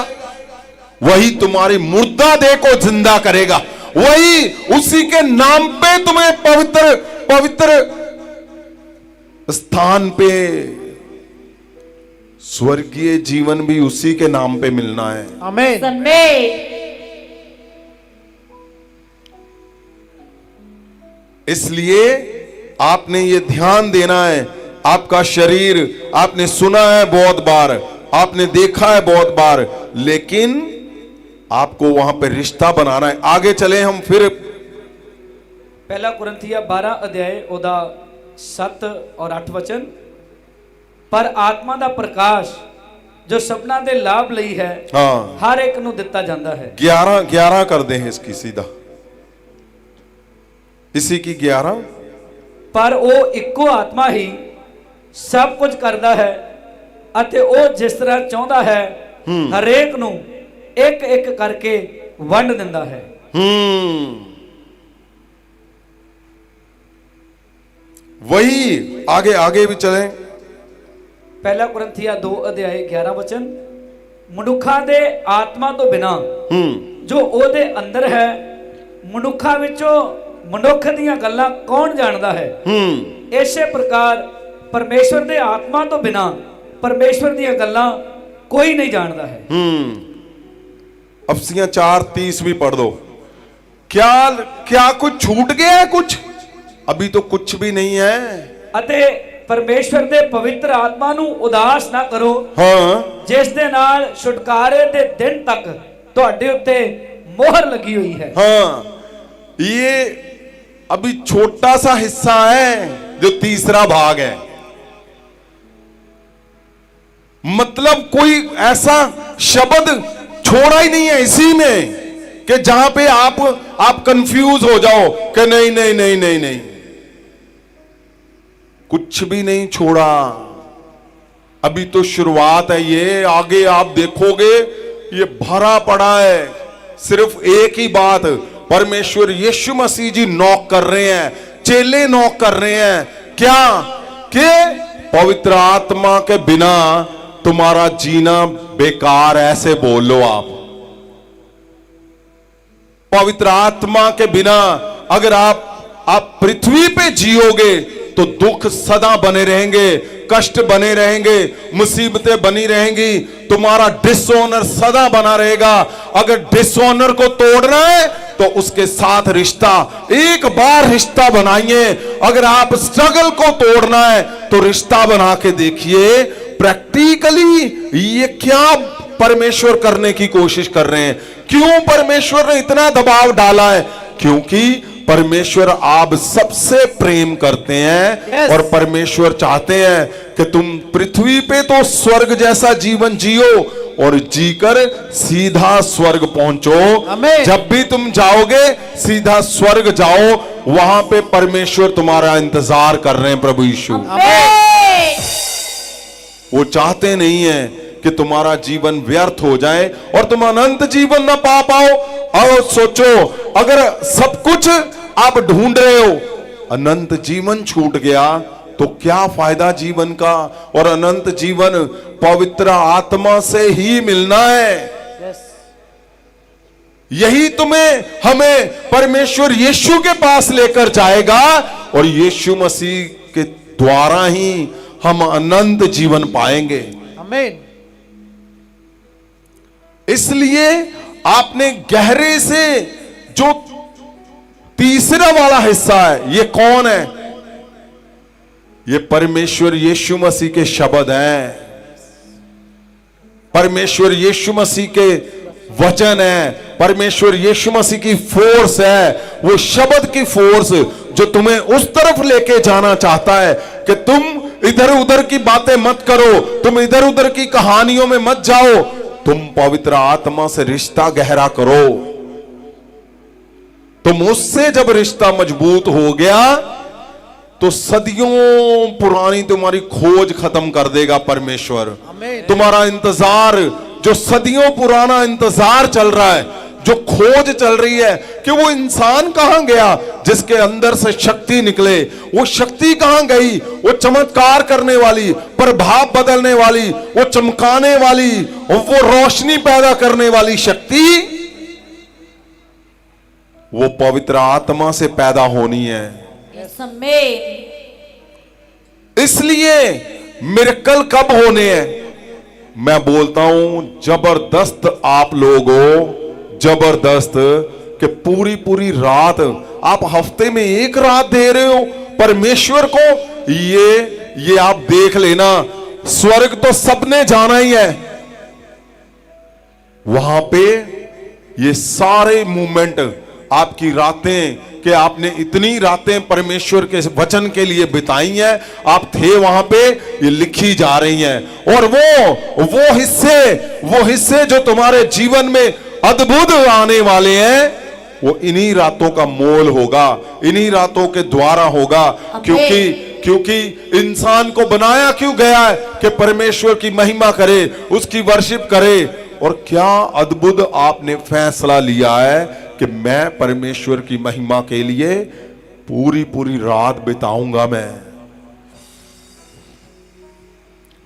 वही तुम्हारी मुर्दा देह को जिंदा करेगा, वही उसी के नाम पे तुम्हें पवित्र पवित्र स्थान पे स्वर्गीय जीवन भी उसी के नाम पे मिलना है। आमीन। Amen. इसलिए आपने ये ध्यान देना है। आपका शरीर आपने सुना है बहुत बार, आपने देखा है बहुत बार, लेकिन आपको वहां पे रिश्ता बनाना है। आगे चले हम फिर। ਪਹਿਲਾ ਕੁਰਿੰਥੀਆ 12 ਅਧਿਆਏ ਉਹਦਾ 7 ਔਰ 8 ਵਚਨ। ਪਰ ਆਤਮਾ ਦਾ ਪ੍ਰਕਾਸ਼ ਜੋ ਸਭਨਾਂ ਦੇ ਲਾਭ ਲਈ ਹੈ, हाँ, ਹਰ ਇੱਕ ਨੂੰ ਦਿੱਤਾ ਜਾਂਦਾ ਹੈ। 11 कर दें इसकी सीधा, इसी की 11। ਪਰ ਉਹ ਇੱਕੋ ਆਤਮਾ ਹੀ ਸਭ ਕੁਝ ਕਰਦਾ ਹੈ ਅਤੇ ਉਹ ਜਿਸ ਤਰ੍ਹਾਂ ਚਾਹੁੰਦਾ ਹੈ ਹਰੇਕ ਨੂੰ ਇੱਕ ਇੱਕ ਕਰਕੇ ਵੰਡ ਦਿੰਦਾ ਹੈ। वही आगे आगे भी चलें। ਪਹਿਲਾ ਕੁਰਿੰਥੀਆ 2 ਅਧਿਆਏ 11 ਵਚਨ। ਮਨੁੱਖਾਂ ਦੇ ਆਤਮਾ ਤੋਂ ਬਿਨਾ ਜੋ ਉਹਦੇ ਅੰਦਰ ਹੈ, ਮਨੁੱਖਾਂ ਵਿੱਚੋਂ ਮਨੁੱਖ ਦੀਆਂ ਗੱਲਾਂ ਕੌਣ ਜਾਣਦਾ ਹੈ। ਇਸੇ ਪ੍ਰਕਾਰ ਪਰਮੇਸ਼ਵਰ ਦੇ ਆਤਮਾ ਤੋਂ ਬਿਨਾ परमेश्वर ਦੀਆਂ ਗੱਲਾਂ ਕੋਈ नहीं जानता है। अफसियां 4:30 भी पढ़ दो। क्या क्या कुछ छूट गया है? कुछ अभी तो कुछ भी नहीं है। ਅਤੇ ਪਰਮੇਸ਼ਵਰ ਦੇ ਪਵਿੱਤਰ ਆਤਮਾ ਨੂੰ ਉਦਾਸ ਨਾ ਕਰੋ, हाँ, ਜਿਸ ਦੇ ਨਾਲ ਛੁਟਕਾਰੇ ਦੇ ਦਿਨ ਤੱਕ ਤੁਹਾਡੇ ਉੱਤੇ ਮੋਹਰ ਲੱਗੀ ਹੋਈ ਹੈ। हाँ, ये अभी छोटा सा हिस्सा है जो तीसरा भाग है। मतलब कोई ऐसा शब्द छोड़ा ही नहीं है इसी में कि जहां पे आप कंफ्यूज हो जाओ कि नहीं नहीं नहीं नहीं नहीं, कुछ भी नहीं छोड़ा। अभी तो शुरुआत है, ये आगे आप देखोगे ये भरा पड़ा है। सिर्फ एक ही बात, परमेश्वर यीशु मसीह जी नॉक कर रहे हैं, चेले नॉक कर रहे हैं। क्या कि पवित्र आत्मा के बिना तुम्हारा जीना बेकार, ऐसे बोल लो आप। पवित्र आत्मा के बिना अगर आप पृथ्वी पे जियोगे तो दुख सदा बने रहेंगे, कष्ट बने रहेंगे, मुसीबतें बनी रहेंगी, तुम्हारा डिसऑनर सदा बना रहेगा। अगर डिसऑनर को तोड़ना है तो उसके साथ रिश्ता, एक बार रिश्ता बनाइए। अगर आप स्ट्रगल को तोड़ना है तो रिश्ता बना के देखिए। प्रैक्टिकली ये क्या परमेश्वर करने की कोशिश कर रहे हैं? क्यों परमेश्वर ने इतना दबाव डाला है? क्योंकि परमेश्वर आप सबसे प्रेम करते हैं। Yes. और परमेश्वर चाहते हैं कि तुम पृथ्वी पे तो स्वर्ग जैसा जीवन जियो और जीकर सीधा स्वर्ग पहुंचो। Amen. जब भी तुम जाओगे सीधा स्वर्ग जाओ, वहां पे परमेश्वर तुम्हारा इंतजार कर रहे हैं। प्रभु यीशु आमेन। वो चाहते नहीं है कि तुम्हारा जीवन व्यर्थ हो जाए और तुम अनंत जीवन ना पा पाओ। और सोचो, अगर सब कुछ आप ढूंढ रहे हो, अनंत जीवन छूट गया तो क्या फायदा जीवन का? और अनंत जीवन पवित्र आत्मा से ही मिलना है। यही तुम्हें हमें परमेश्वर यीशु के पास लेकर जाएगा और यीशु मसीह के द्वारा ही हम अनंत जीवन पाएंगे। आमीन। इसलिए आपने गहरे से जो तीसरा वाला हिस्सा है, ये कौन है? ये परमेश्वर यीशु मसीह के शब्द हैं, परमेश्वर यीशु मसीह के वचन है, परमेश्वर यीशु मसीह की फोर्स है। वो शब्द की फोर्स जो तुम्हें उस तरफ लेके जाना चाहता है कि तुम इधर उधर की बातें मत करो, तुम इधर उधर की कहानियों में मत जाओ, तुम पवित्र आत्मा से रिश्ता गहरा करो। तुम उससे जब रिश्ता मजबूत हो गया तो सदियों पुरानी तुम्हारी खोज खत्म कर देगा परमेश्वर। तुम्हारा इंतजार, जो सदियों पुराना इंतजार चल रहा है, जो खोज चल रही है कि वो इंसान कहां गया जिसके अंदर से शक्ति निकले, वो शक्ति कहां गई, वो चमत्कार करने वाली, प्रभाव बदलने वाली, वो चमकाने वाली, वो रोशनी पैदा करने वाली शक्ति, वो पवित्र आत्मा से पैदा होनी है। Yes amen. इसलिए मिरेकल कब होने हैं? मैं बोलता हूं जबरदस्त आप लोग हो, जबरदस्त कि पूरी पूरी रात आप हफ्ते में एक रात दे रहे हो परमेश्वर को। ये आप देख लेना, स्वर्ग तो सबने जाना ही है। वहां पे ये सारे मूवमेंट, आपकी रातें, कि आपने इतनी रातें परमेश्वर के वचन के लिए बिताई हैं, आप थे वहां पे, ये लिखी जा रही हैं। और वो हिस्से जो तुम्हारे जीवन में अद्भुत आने वाले हैं, वो इन्हीं रातों का मोल होगा, इन्हीं रातों के द्वारा होगा। क्योंकि इंसान को बनाया क्यों गया है कि परमेश्वर की महिमा करे, उसकी वर्शिप करे। और क्या अद्भुत आपने फैसला लिया है कि मैं परमेश्वर की महिमा के लिए पूरी पूरी रात बिताऊंगा। मैं,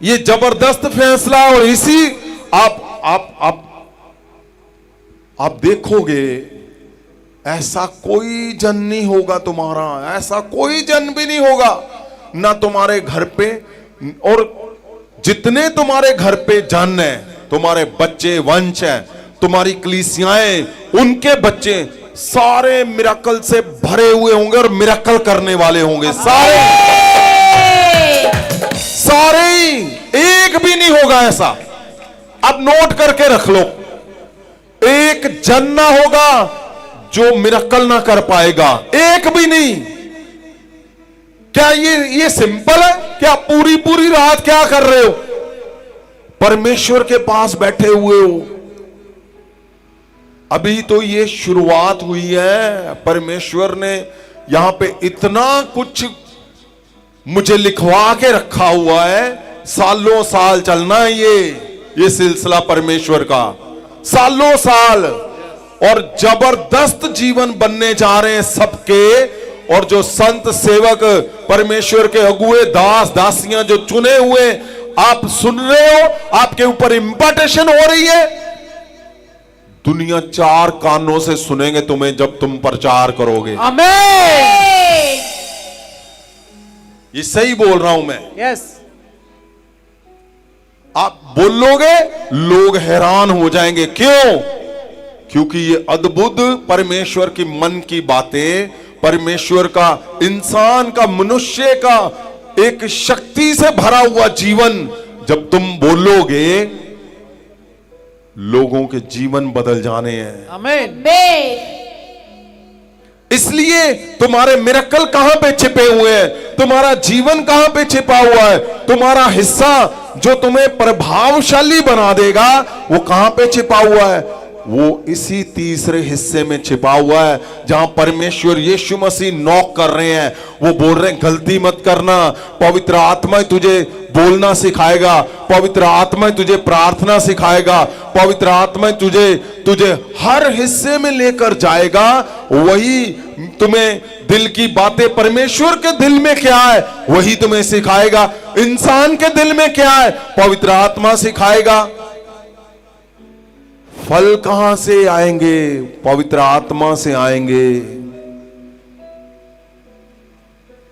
ये जबरदस्त फैसला। और इसी आप देखोगे ऐसा कोई जन नहीं होगा तुम्हारा, ऐसा कोई जन भी नहीं होगा ना तुम्हारे घर पे। और जितने तुम्हारे घर पे जन है, तुम्हारे बच्चे वंश हैं, तुम्हारी कलीसियाएं, उनके बच्चे सारे मिराकल से भरे हुए होंगे और मिराकल करने वाले होंगे। सारे सारे ही, एक भी नहीं होगा ऐसा। अब नोट करके रख लो, एक जन ना होगा जो मिराकल ना कर पाएगा, एक भी नहीं। क्या ये सिंपल है? क्या पूरी पूरी रात क्या कर रहे हो? परमेश्वर के पास बैठे हुए हो। अभी तो ये शुरुआत हुई है। परमेश्वर ने यहां पे इतना कुछ मुझे लिखवा के रखा हुआ है, सालों साल चलना है ये सिलसिला परमेश्वर का, सालों साल। और जबरदस्त जीवन बनने जा रहे हैं सबके। और जो संत सेवक, परमेश्वर के अगुए, दास दासियां जो चुने हुए, आप सुन रहे हो, आपके ऊपर इंपॉर्टेशन हो रही है। दुनिया चार कानों से सुनेंगे तुम्हें जब तुम प्रचार करोगे। आमीन। ये सही बोल रहा हूं मैं। यस। आप बोलोगे, लोग हैरान हो जाएंगे। क्यों? क्योंकि ये अद्भुत परमेश्वर की मन की बातें, परमेश्वर का, इंसान का, मनुष्य का एक शक्ति से भरा हुआ जीवन जब तुम बोलोगे, लोगों के जीवन बदल जाने हैं। आमीन। इसलिए तुम्हारे मिरेकल कहां पे छिपे हुए हैं? तुम्हारा जीवन कहां पे छिपा हुआ है? तुम्हारा हिस्सा जो तुम्हें प्रभावशाली बना देगा, वो कहां पे छिपा हुआ है? वो इसी तीसरे हिस्से में छिपा हुआ है, जहां परमेश्वर यीशु मसीह नॉक कर रहे हैं। वो बोल रहे हैं, गलती मत करना, पवित्र आत्मा तुझे बोलना सिखाएगा, पवित्र आत्मा तुझे प्रार्थना सिखाएगा, पवित्र आत्मा तुझे हर हिस्से में लेकर जाएगा। वही तुम्हें दिल की बातें, परमेश्वर के दिल में क्या है वही तुम्हें सिखाएगा। इंसान के दिल में क्या है, पवित्र आत्मा सिखाएगा। फल कहां से आएंगे? पवित्र आत्मा से आएंगे।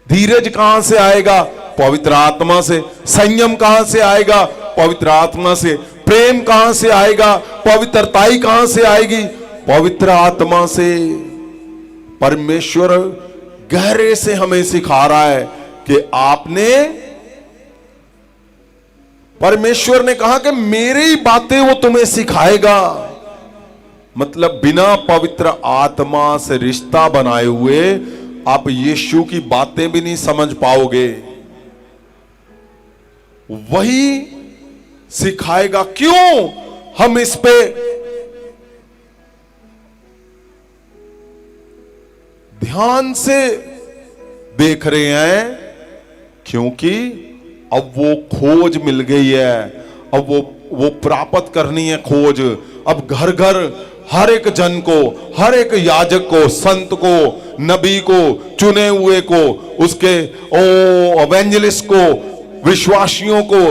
धीरज कहां से आएगा? पवित्र आत्मा से। संयम कहां से आएगा? पवित्र आत्मा से। प्रेम कहां से आएगा? पवित्रताई कहां से आएगी? पवित्र आत्मा से। परमेश्वर गहरे से हमें सिखा रहा है कि परमेश्वर ने कहा कि मेरी बातें वो तुम्हें सिखाएगा। मतलब बिना पवित्र आत्मा से रिश्ता बनाए हुए आप यीशु की बातें भी नहीं समझ पाओगे। वही सिखाएगा। क्यों हम इस पे ध्यान से देख रहे हैं? क्योंकि अब वो खोज मिल गई है, अब वो प्राप्त करनी है खोज। अब घर घर हर एक जन को, हर एक याजक को, संत को, नबी को, चुने हुए को, उसके एवेंजलिस्ट को, विश्वासियों को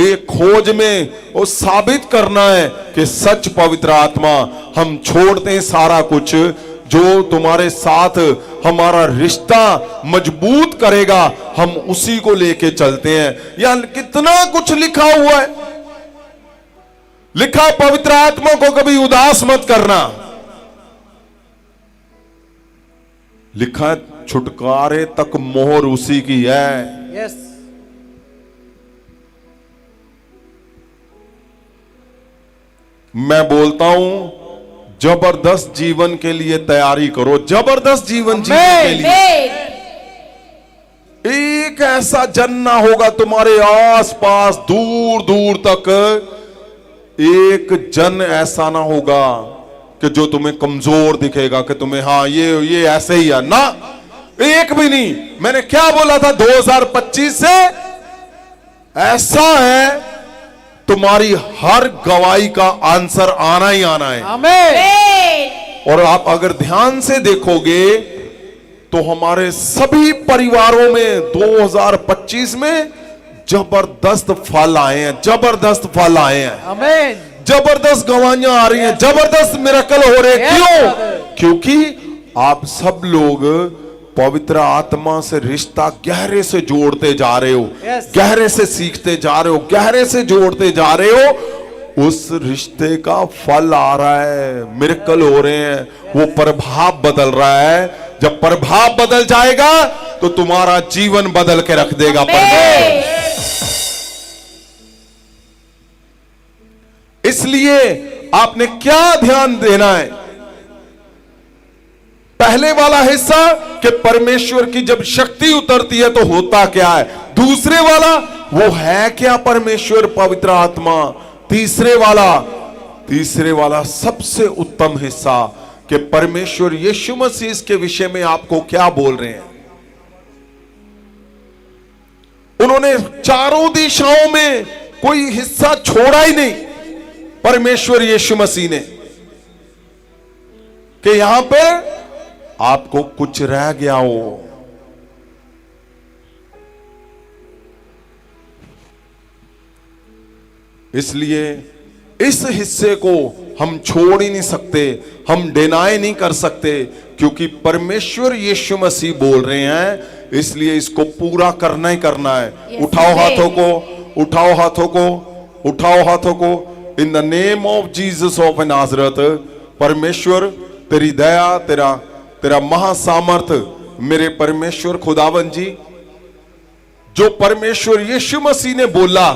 एक खोज में वो साबित करना है कि सच पवित्र आत्मा। हम छोड़ते हैं सारा कुछ जो तुम्हारे साथ हमारा रिश्ता मजबूत करेगा, हम उसी को लेके चलते हैं। या कितना कुछ लिखा हुआ है, लिखा पवित्र आत्मा को कभी उदास मत करना। लिखा छुटकारे तक मोहर उसी की है। यस। मैं बोलता हूं, जबरदस्त जीवन के लिए तैयारी करो। जबरदस्त जीवन जीने के लिए एक ऐसा जन ना होगा तुम्हारे आसपास, दूर दूर तक एक जन ऐसा ना होगा कि जो तुम्हें कमजोर दिखेगा, कि तुम्हें हाँ ये ऐसे ही है ना, एक भी नहीं। मैंने क्या बोला था? 2025 से ऐसा है, तुम्हारी हर गवाही का आंसर आना ही आना है। आमीन। और आप अगर ध्यान से देखोगे तो हमारे सभी परिवारों में 2025 में जबरदस्त फल आए हैं, जबरदस्त फल आए हैं। आमीन। जबरदस्त गवाहियां आ रही हैं, जबरदस्त मिरेकल हो रहे हैं। क्यों? क्योंकि आप सब लोग पवित्र आत्मा से रिश्ता गहरे से जोड़ते जा रहे हो, Yes. गहरे से सीखते जा रहे हो, गहरे से जोड़ते जा रहे हो, उस रिश्ते का फल आ रहा है, मिरेकल हो रहे हैं, वो प्रभाव बदल रहा है। जब प्रभाव बदल जाएगा तो तुम्हारा जीवन बदल के रख देगा परमेश्वर। इसलिए आपने क्या ध्यान देना है? पहले वाला हिस्सा कि परमेश्वर की जब शक्ति उतरती है तो होता क्या है, दूसरे वाला वो है क्या परमेश्वर पवित्र आत्मा, तीसरे वाला सबसे उत्तम हिस्सा कि परमेश्वर यीशु मसीह के विषय में आपको क्या बोल रहे हैं। उन्होंने चारों दिशाओं में कोई हिस्सा छोड़ा ही नहीं परमेश्वर यीशु मसीह ने, कि यहां पे आपको कुछ रह गया हो। इसलिए इस हिस्से को हम छोड़ ही नहीं सकते, हम डिनाई नहीं कर सकते, क्योंकि परमेश्वर यीशु मसीह बोल रहे हैं, इसलिए इसको पूरा करना ही करना है। Yes, उठाओ sir. हाथों को, उठाओ हाथों को, उठाओ हाथों को। In the name of Jesus of Nazareth, परमेश्वर तेरी दया, तेरा महासामर्थ, मेरे परमेश्वर खुदावन जी, जो परमेश्वर यीशु मसीह ने बोला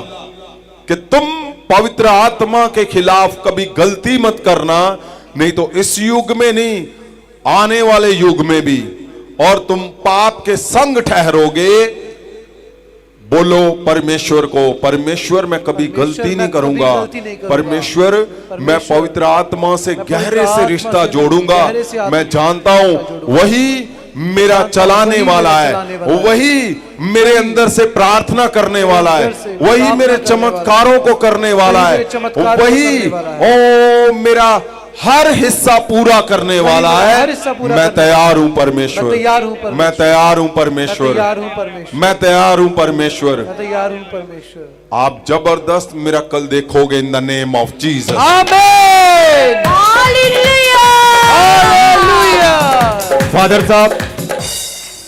कि तुम पवित्र आत्मा के खिलाफ कभी गलती मत करना, नहीं तो इस युग में नहीं, आने वाले युग में भी, और तुम पाप के संग ठहरोगे। बोलो परमेश्वर को, परमेश्वर मैं कभी गलती नहीं करूंगा, परमेश्वर मैं पवित्र आत्मा से गहरे से रिश्ता जोड़ूंगा। मैं जानता हूं वही मेरा चलाने वाला है, वही मेरे अंदर से प्रार्थना करने वाला है, वही मेरे चमत्कारों को करने वाला है, वही ओ मेरा हर हिस्सा पूरा करने वाला है। मैं तैयार हूं परमेश्वर, मैं तैयार हूं परमेश्वर, मैं तैयार हूं परमेश्वर। आप जबरदस्त मिरेकल देखोगे इन द नेम ऑफ जीसस। आमीन।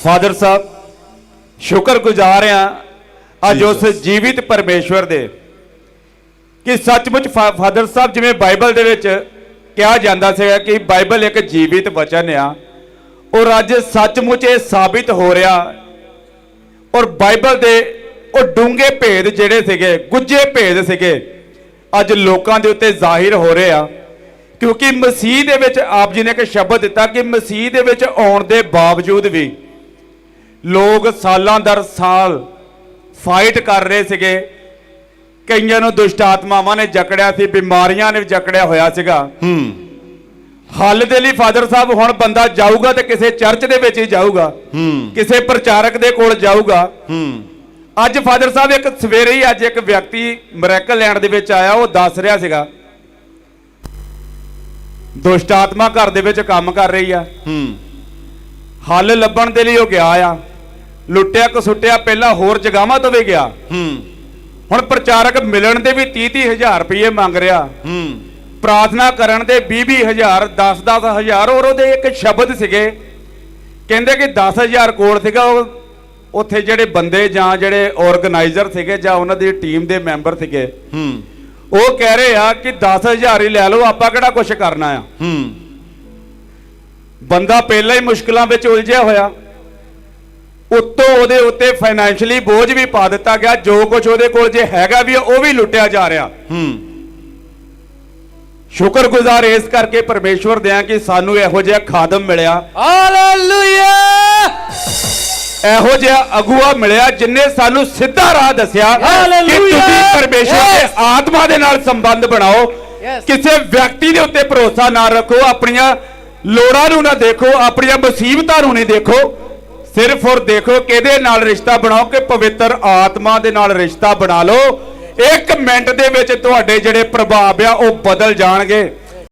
फादर साहब शुक्रगुजार हैं अज उस जीवित परमेश्वर दे कि सचमुच फादर साहब जिवें बाइबल दे विच कहा जाता है कि बाइबल एक जीवित वचन आ, और अज सचमुच ये साबित हो रहा, और बाइबल दे वो डूंगे भेद जिहड़े सीगे, गुज्जे भेद सीगे, अज लोकां दे उत्ते जाहिर हो रहे आ। क्योंकि मसीह दे विच आप जी ने एक शब्द दिता कि मसीह दे विच आउण दे बावजूद भी लोग सालां दर साल फाइट कर रहे सीगे। कईयां नूं दुष्ट आत्मावां ने जकड़िया सी, बीमारियां ने जकड़िया होया सीगा। हल दे लई फादर साहब हुण बंदा जाऊगा तो किसी चर्च दे विच ही जाऊगा, किसी प्रचारक दे कोल जाऊगा। अज फादर साहब एक सवेरे ही अज एक व्यक्ति मिरेकल लैंड दे विच आया, वो दस रहा सीगा दुष्ट आत्मा घर दे विच काम कर रही है, हल लभण दे लई वो गया आ, लुटिया कसुटिया पहला होर जगहां तो भी गया, हुण प्रचारक मिलन दे भी 30-30 हज़ार रुपये मंग रहा, प्रार्थना करन दे 20-20 हज़ार 10-10 हज़ार। और ਉਹਦੇ एक शब्द सीगे कहंदे कि 10 हज़ार कोल सीगा, उत्थे ਜਿਹੜੇ ਬੰਦੇ ਜਾਂ ਜਿਹੜੇ ਆਰਗੇਨਾਈਜ਼ਰ ਸੀਗੇ ਜਾਂ ਉਹਨਾਂ ਦੀ ਟੀਮ ਦੇ ਮੈਂਬਰ ਸੀਗੇ, ਉਹ ਕਹਿ ਰਹੇ ਆ ਕਿ 10 ਹਜ਼ਾਰ ਹੀ ਲੈ ਲਓ, ਆਪਾਂ ਕਿਹੜਾ ਕੁਝ ਕਰਨਾ ਆ। ਬੰਦਾ ਪਹਿਲਾਂ ਹੀ ਮੁਸ਼ਕਲਾਂ ਵਿੱਚ ਉਲਝਿਆ ਹੋਇਆ, ਉੱਤੋਂ ਉਹਦੇ ਉੱਤੇ ਫਾਈਨੈਂਸ਼ਲੀ ਬੋਝ ਵੀ ਪਾ ਦਿੱਤਾ ਗਿਆ, ਜੋ ਕੁਝ ਉਹਦੇ ਕੋਲ ਜੇ ਹੈਗਾ ਵੀ ਉਹ ਵੀ ਲੁੱਟਿਆ ਜਾ ਰਿਹਾ। ਸ਼ੁਕਰਗੁਜ਼ਾਰ ਇਸ ਕਰਕੇ ਪਰਮੇਸ਼ਵਰ ਦੇ ਆ ਕਿ ਸਾਨੂੰ ਇਹੋ ਜਿਹਾ ਖਾਦਮ ਮਿਲਿਆ, ਹਾਲੇਲੂਇਆ, ਇਹੋ ਜਿਹਾ ਅਗੂਆ ਮਿਲਿਆ ਜਿਨਨੇ ਸਾਨੂੰ ਸਿੱਧਾ ਰਾਹ ਦੱਸਿਆ ਕਿ ਤੁਸੀਂ ਪਰਮੇਸ਼ਵਰ ਦੇ ਆਤਮਾ ਦੇ ਨਾਲ ਸੰਬੰਧ ਬਣਾਓ। ਕਿਸੇ ਵਿਅਕਤੀ ਦੇ ਉੱਤੇ ਭਰੋਸਾ ਨਾ ਰੱਖੋ, ਆਪਣੀਆਂ ਲੋੜਾਂ ਨੂੰ ਨਾ ਦੇਖੋ, ਆਪਣੀਆਂ ਮੁਸੀਬਤਾਂ ਨੂੰ ਨਹੀਂ ਦੇਖੋ, सिर्फ और देखो किहदे नाल रिश्ता बनाओ कि पवित्र आत्मा दे नाल रिश्ता बना लो। एक मिनट दे विच तुहाडे जिहड़े प्रभाव आ वो बदल जाणगे।